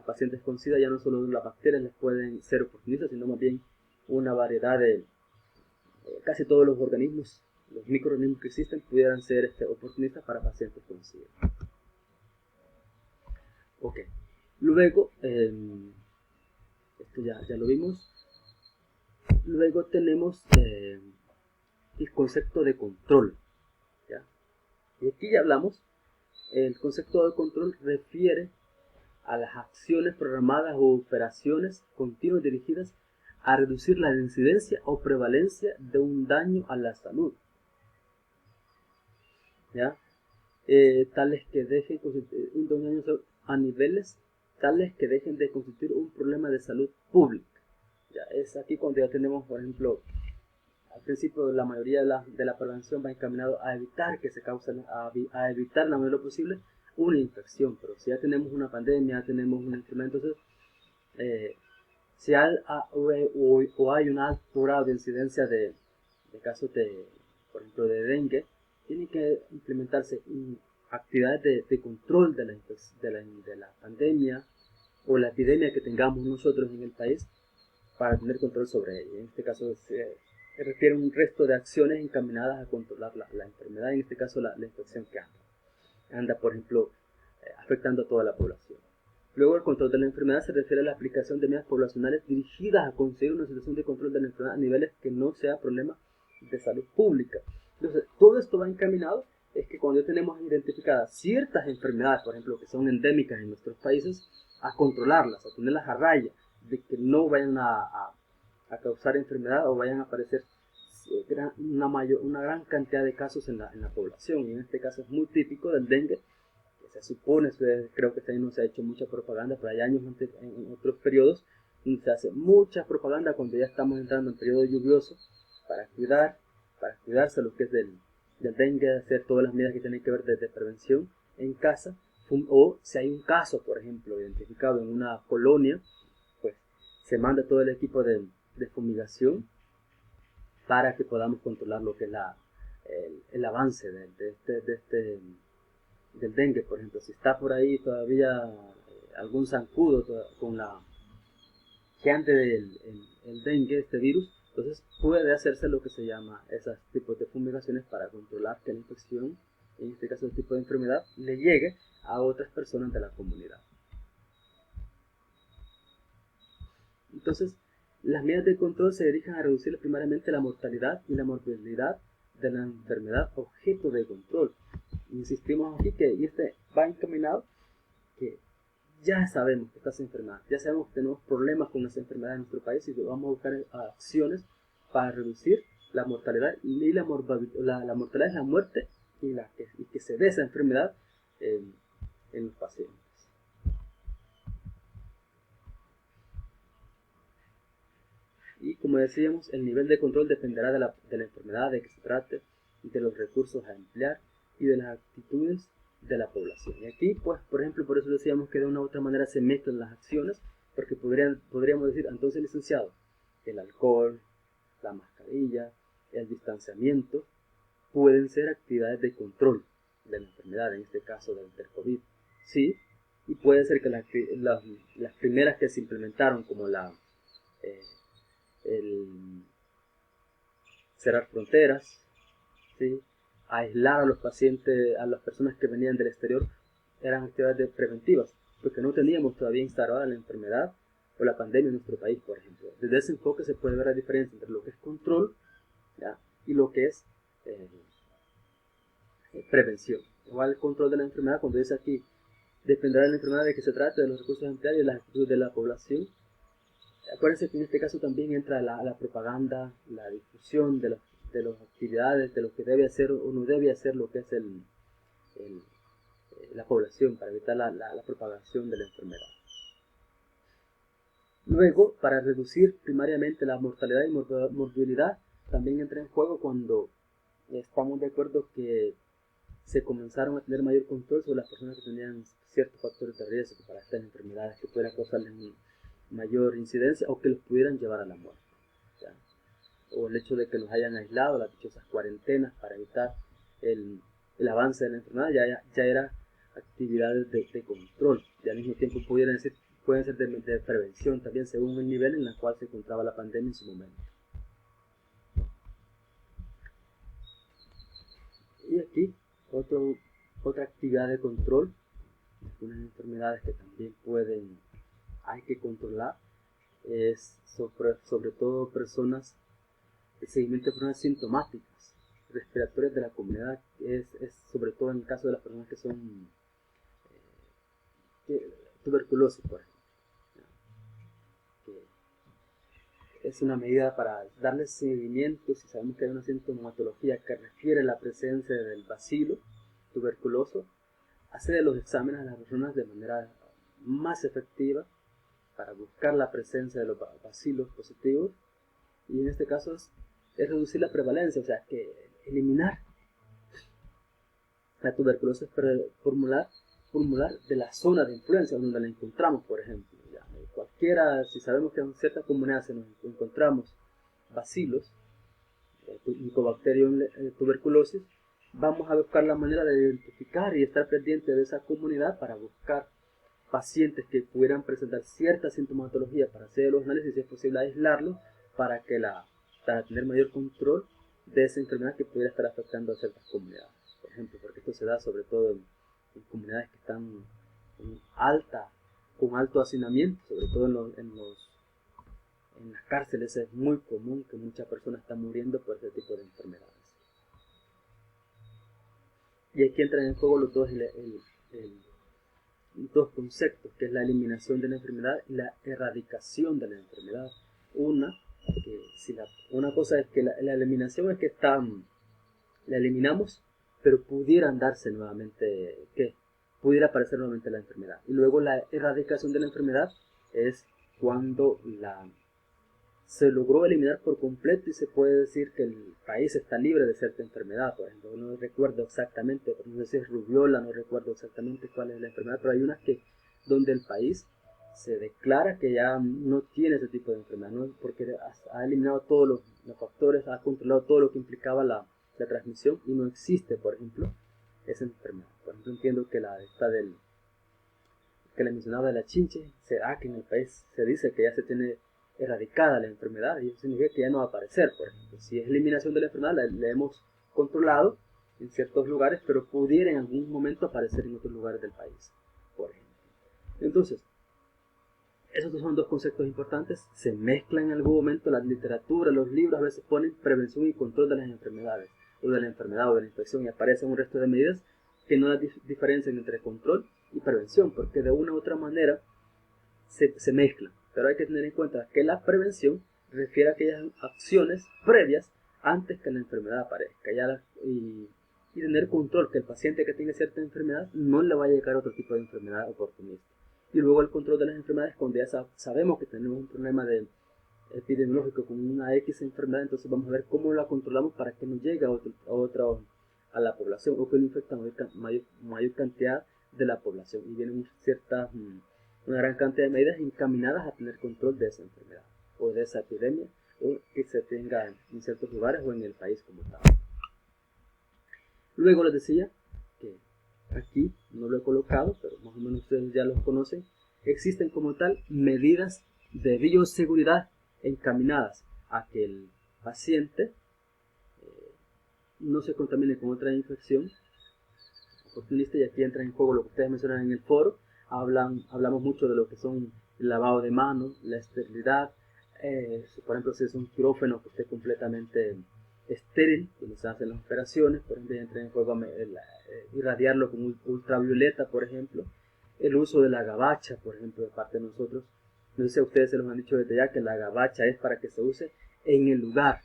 pacientes con SIDA ya no solo las bacterias les pueden ser oportunistas, sino más bien una variedad de casi todos los organismos los microorganismos que existen pudieran ser oportunistas para pacientes con SIDA. Ok, luego, esto ya lo vimos. Luego tenemos el concepto de control, ¿ya? Y aquí ya hablamos, el concepto de control refiere a las acciones programadas o operaciones continuas dirigidas a reducir la incidencia o prevalencia de un daño a la salud, ¿ya? Tales que dejen un daño a niveles tales que dejen de constituir un problema de salud pública. Ya es aquí cuando ya tenemos, por ejemplo, al principio la mayoría de la prevención va encaminado a evitar que se causen, a evitar la medida posible una infección, pero si ya tenemos una pandemia, ya tenemos un enfermedad, entonces si hay, o hay un alto grado de incidencia de casos de, por ejemplo, de dengue, tiene que implementarse actividades de control de la pandemia o la epidemia que tengamos nosotros en el país para tener control sobre ella. En este caso se refiere a un resto de acciones encaminadas a controlar la enfermedad, en este caso la infección que anda, por ejemplo, afectando a toda la población. Luego, el control de la enfermedad se refiere a la aplicación de medidas poblacionales dirigidas a conseguir una situación de control de la enfermedad a niveles que no sea problema de salud pública. Entonces, todo esto va encaminado, es que cuando tenemos identificadas ciertas enfermedades, por ejemplo, que son endémicas en nuestros países, a controlarlas, a tenerlas a raya, de que no vayan a causar enfermedad o vayan a aparecer una gran cantidad de casos en la población. Y en este caso es muy típico del dengue, que se supone, creo que este año no se ha hecho mucha propaganda, pero hay años en otros periodos donde se hace mucha propaganda cuando ya estamos entrando en periodo lluvioso para cuidarse lo que es del dengue, hacer todas las medidas que tienen que ver desde prevención en casa, o si hay un caso, por ejemplo, identificado en una colonia, pues se manda todo el equipo de fumigación para que podamos controlar lo que es el avance del dengue. Por ejemplo, si está por ahí todavía algún zancudo con que antes del dengue, este virus, entonces puede hacerse lo que se llama esos tipos de fumigaciones para controlar que la infección, en este caso el tipo de enfermedad, le llegue a otras personas de la comunidad. Entonces, las medidas de control se dirigen a reducir primariamente la mortalidad y la morbilidad de la enfermedad objeto de control. Insistimos aquí que va encaminado que ya sabemos que estas enfermedades, ya sabemos que tenemos problemas con las enfermedades en nuestro país y que vamos a buscar acciones para reducir la mortalidad y la mortalidad es la muerte y que se dé esa enfermedad en los pacientes. Y como decíamos, el nivel de control dependerá de la enfermedad de que se trate, de los recursos a emplear y de las actitudes de la población. Y aquí, pues, por ejemplo, por eso decíamos que de una u otra manera se mezclan las acciones, porque podríamos decir, entonces, licenciado, el alcohol, la mascarilla, el distanciamiento, pueden ser actividades de control de la enfermedad, en este caso del COVID. Sí, y puede ser que las primeras que se implementaron, como el cerrar fronteras, ¿sí?, aislar a los pacientes, a las personas que venían del exterior, eran actividades preventivas, porque no teníamos todavía instalada la enfermedad o la pandemia en nuestro país, por ejemplo. Desde ese enfoque se puede ver la diferencia entre lo que es control, ¿ya?, y lo que es prevención. Igual el control de la enfermedad, cuando dice aquí, dependerá de la enfermedad de que se trate, de los recursos empleados y de las actitudes de la población. Acuérdense que en este caso también entra la propaganda, la difusión de las actividades, de lo que debe hacer o no debe hacer lo que es la población para evitar la propagación de la enfermedad. Luego, para reducir primariamente la mortalidad y morbilidad, también entra en juego cuando estamos de acuerdo que se comenzaron a tener mayor control sobre las personas que tenían ciertos factores de riesgo para estas enfermedades que pudieran causarles mayor incidencia o que los pudieran llevar a la muerte, ¿ya? O el hecho de que los hayan aislado, las dichosas cuarentenas para evitar el avance de la enfermedad, ya era actividades de control, y al mismo tiempo pueden ser de prevención también según el nivel en el cual se encontraba la pandemia en su momento. Y aquí otra actividad de control, unas enfermedades que también hay que controlar, es sobre todo el seguimiento de personas sintomáticas respiratorias de la comunidad, es sobre todo en el caso de las personas que son tuberculosis, por ejemplo, que es una medida para darle seguimiento si sabemos que hay una sintomatología que refiere a la presencia del bacilo tuberculoso, hacer los exámenes a las personas de manera más efectiva para buscar la presencia de los bacilos positivos, y en este caso es reducir la prevalencia, o sea, que eliminar la tuberculosis pulmonar de la zona de influencia donde la encontramos, por ejemplo. Cualquiera, si sabemos que en cierta comunidad se nos encontramos bacilos, Mycobacterium tuberculosis, vamos a buscar la manera de identificar y estar pendiente de esa comunidad para buscar pacientes que pudieran presentar cierta sintomatología para hacer los análisis, si es posible aislarlos, para tener mayor control de esa enfermedad que pudiera estar afectando a ciertas comunidades, por ejemplo, porque esto se da sobre todo en comunidades que están con alto hacinamiento, sobre todo en las cárceles es muy común que muchas personas están muriendo por este tipo de enfermedades. Y aquí entran en juego los dos conceptos, que es la eliminación de la enfermedad y la erradicación de la enfermedad. Una cosa es que la eliminación es que la eliminamos, pero pudieran darse nuevamente, pudiera aparecer nuevamente la enfermedad. Y luego la erradicación de la enfermedad es cuando se logró eliminar por completo y se puede decir que el país está libre de cierta enfermedad. Por ejemplo, no recuerdo exactamente, no sé si es rubiola, no recuerdo exactamente cuál es la enfermedad, pero hay unas donde el país se declara que ya no tiene ese tipo de enfermedad, ¿no? Porque ha eliminado todos los factores, ha controlado todo lo que implicaba la transmisión y no existe, por ejemplo, esa enfermedad. Por ejemplo, entiendo que que le mencionaba de la chinche, será que en el país se dice que ya se tiene erradicada la enfermedad, y eso significa que ya no va a aparecer. Por ejemplo, si es eliminación de la enfermedad, la hemos controlado en ciertos lugares, pero pudiera en algún momento aparecer en otros lugares del país, por ejemplo. Entonces, esos son dos conceptos importantes, se mezclan en algún momento. La literatura, los libros a veces ponen prevención y control de las enfermedades, o de la enfermedad o de la infección, y aparecen un resto de medidas que no las diferencian entre control y prevención, porque de una u otra manera se mezclan. Pero hay que tener en cuenta que la prevención refiere a aquellas acciones previas antes que la enfermedad aparezca, y tener control, que el paciente que tiene cierta enfermedad no le va a llegar a otro tipo de enfermedad oportunista. Y luego el control de las enfermedades, cuando ya sabemos que tenemos un problema epidemiológico con una X enfermedad, entonces vamos a ver cómo la controlamos para que no llegue a la población, o que no infecte mayor cantidad de la población. Y vienen una gran cantidad de medidas encaminadas a tener control de esa enfermedad o de esa epidemia, o que se tenga en ciertos lugares o en el país como tal. Luego les decía que aquí no lo he colocado, pero más o menos ustedes ya los conocen. Existen como tal medidas de bioseguridad encaminadas a que el paciente no se contamine con otra infección oportunista, y aquí entra en juego lo que ustedes mencionan en el foro. Hablamos mucho de lo que son el lavado de manos, la esterilidad, por ejemplo, si es un quirófano que esté completamente estéril, donde se hacen las operaciones, por ejemplo, entra en juego irradiarlo con ultravioleta, por ejemplo, el uso de la gabacha, por ejemplo, de parte de nosotros. No sé si a ustedes se los han dicho desde ya que la gabacha es para que se use en el lugar.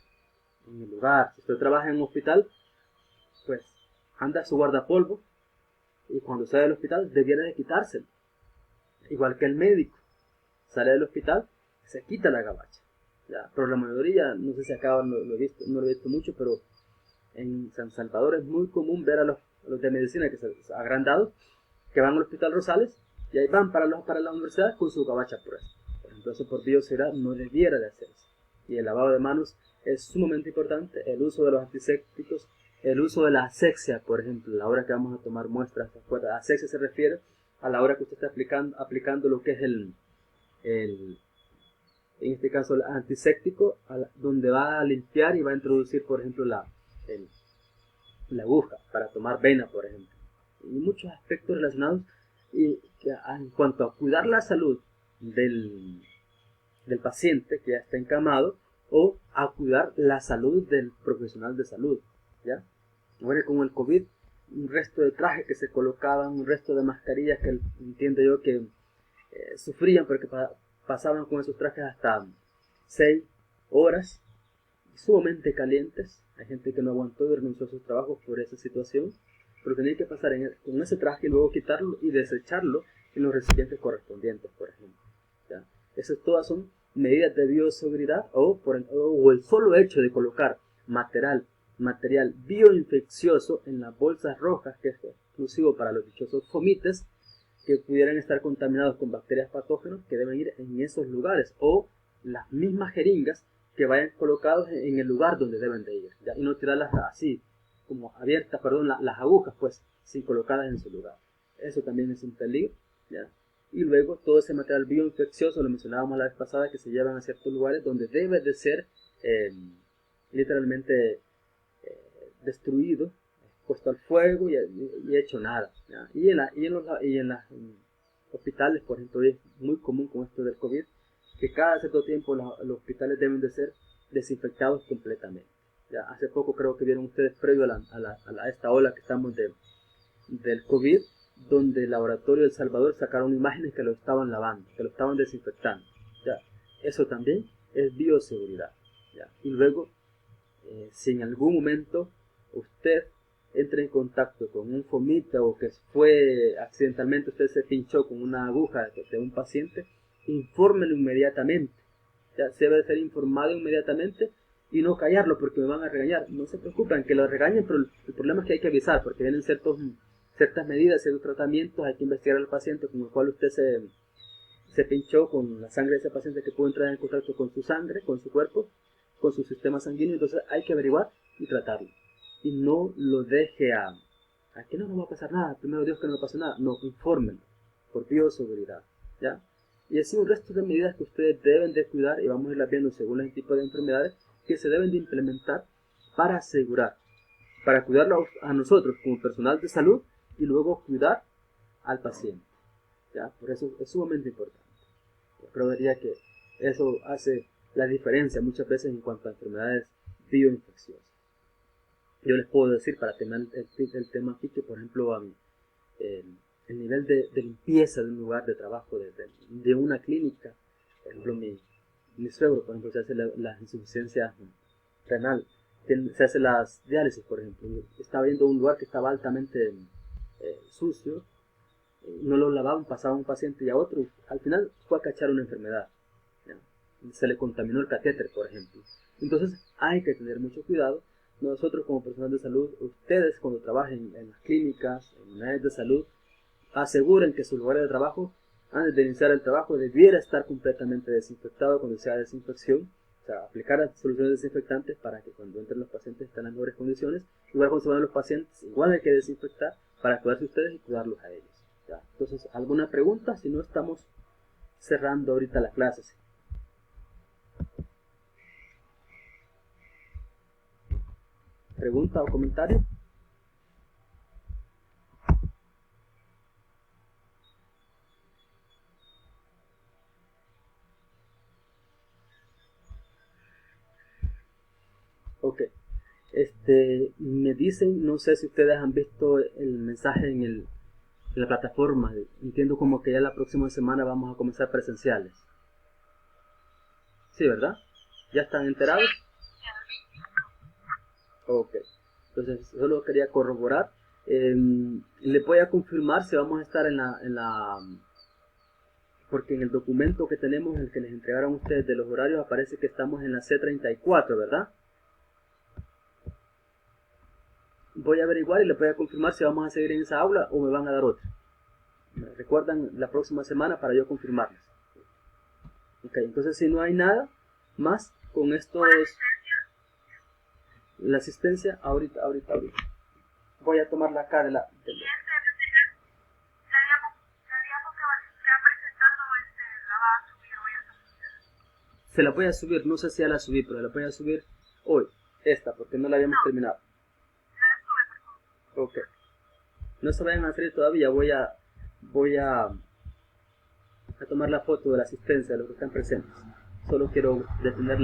Si usted trabaja en un hospital, pues anda su guardapolvo, y cuando sale del hospital debiera de quitárselo. Igual que el médico sale del hospital, se quita la gabacha. Pero la mayoría, no sé si acá no lo he visto mucho, pero en San Salvador es muy común ver a los de medicina que se agrandados, que van al Hospital Rosales y ahí van para la universidad con su gabacha puesta. Entonces, por bioseguridad no debiera de hacerse. Y el lavado de manos es sumamente importante, el uso de los antisépticos, el uso de la asepsia, por ejemplo, a la hora que vamos a tomar muestras. Asepsia se refiere a la hora que usted está aplicando lo que es en este caso el antiséptico, donde va a limpiar y va a introducir, por ejemplo, la aguja para tomar vena, por ejemplo. Y muchos aspectos relacionados en cuanto a cuidar la salud del paciente que ya está encamado o a cuidar la salud del profesional de salud, ¿ya? Bueno, con el COVID, un resto de trajes que se colocaban, un resto de mascarillas que entiendo yo que sufrían porque pasaban con esos trajes hasta 6 horas, sumamente calientes. Hay gente que no aguantó y renunció a sus trabajos por esa situación, pero tenía que pasar con ese traje y luego quitarlo y desecharlo en los recipientes correspondientes, por ejemplo, ¿ya? Esas todas son medidas de bioseguridad o el solo hecho de colocar material bioinfeccioso en las bolsas rojas, que es exclusivo para los dichosos fomites, que pudieran estar contaminados con bacterias patógenas que deben ir en esos lugares, o las mismas jeringas que vayan colocados en el lugar donde deben de ir, ¿ya? Y no tirarlas así, como abiertas, perdón, las agujas, pues, sin colocadas en su lugar. Eso también es un peligro, ¿ya? Y luego todo ese material bioinfeccioso, lo mencionábamos la vez pasada, que se llevan a ciertos lugares donde debe de ser literalmente destruido, puesto al fuego y hecho nada, ¿ya? Y en los hospitales, por ejemplo, es muy común con esto del COVID, que cada cierto tiempo los hospitales deben de ser desinfectados completamente, ¿ya? Hace poco creo que vieron ustedes, previo a esta ola que estamos del COVID, donde el laboratorio de El Salvador sacaron imágenes que lo estaban lavando, que lo estaban desinfectando, ¿ya? Eso también es bioseguridad, ¿ya? Y luego, si en algún momento usted entra en contacto con un fomita o que accidentalmente usted se pinchó con una aguja de un paciente, infórmelo inmediatamente, ¿ya? Se debe ser informado inmediatamente y no callarlo porque me van a regañar. No se preocupen, que lo regañen, pero el problema es que hay que avisar porque vienen ciertas medidas, ciertos tratamientos. Hay que investigar al paciente con el cual usted se pinchó, con la sangre de ese paciente, que pudo entrar en contacto con su sangre, con su cuerpo, con su sistema sanguíneo. Entonces hay que averiguar y tratarlo. Y no lo deje a que no va a pasar nada, primero Dios que no me pase nada. No, infórmenlo, por bioseguridad, ¿ya? Y así un resto de medidas que ustedes deben de cuidar, y vamos a irlas viendo según el tipo de enfermedades que se deben de implementar para cuidarlo a nosotros como personal de salud y luego cuidar al paciente, ¿ya? Por eso es sumamente importante. Yo creería que eso hace la diferencia muchas veces en cuanto a enfermedades bioinfecciosas. Yo les puedo decir, para terminar el tema aquí, que por ejemplo el nivel de limpieza de un lugar de trabajo, de una clínica, por ejemplo mi suegro, por ejemplo, se hace la insuficiencia renal, se hace las diálisis, por ejemplo. Estaba viendo un lugar que estaba altamente sucio, no lo lavaban, pasaba un paciente y a otro, y al final fue a cachar una enfermedad, ¿ya? Se le contaminó el catéter, por ejemplo. Entonces hay que tener mucho cuidado. Nosotros como personal de salud, ustedes cuando trabajen en las clínicas, en unidades de salud, aseguren que su lugar de trabajo, antes de iniciar el trabajo, debiera estar completamente desinfectado cuando sea desinfección. O sea, aplicar soluciones desinfectantes para que cuando entren los pacientes estén en las mejores condiciones. Igual cuando se van los pacientes, igual hay que desinfectar para cuidarse ustedes y cuidarlos a ellos, ¿ya? Entonces, ¿alguna pregunta? Si no, estamos cerrando ahorita la clase. ¿Pregunta o comentario? Ok. Me dicen, no sé si ustedes han visto el mensaje en la plataforma. Entiendo como que ya la próxima semana vamos a comenzar presenciales. Sí, ¿verdad? ¿Ya están enterados? Ok. Entonces, solo quería corroborar. Le voy a confirmar si vamos a estar porque en el documento que tenemos, el que les entregaron ustedes de los horarios, aparece que estamos en la C34, ¿verdad? Voy a averiguar y les voy a confirmar si vamos a seguir en esa aula o me van a dar otra. ¿Me recuerdan la próxima semana para yo confirmarles? Ok, entonces si no hay nada más con estos... La asistencia, ahorita. Voy a tomarla acá de la... Se la voy a subir, no sé si ya la subí, pero la voy a subir hoy, esta, porque no la habíamos terminado. Ok. No se vayan a salir todavía, voy a tomar la foto de la asistencia de los que están presentes. Solo quiero detener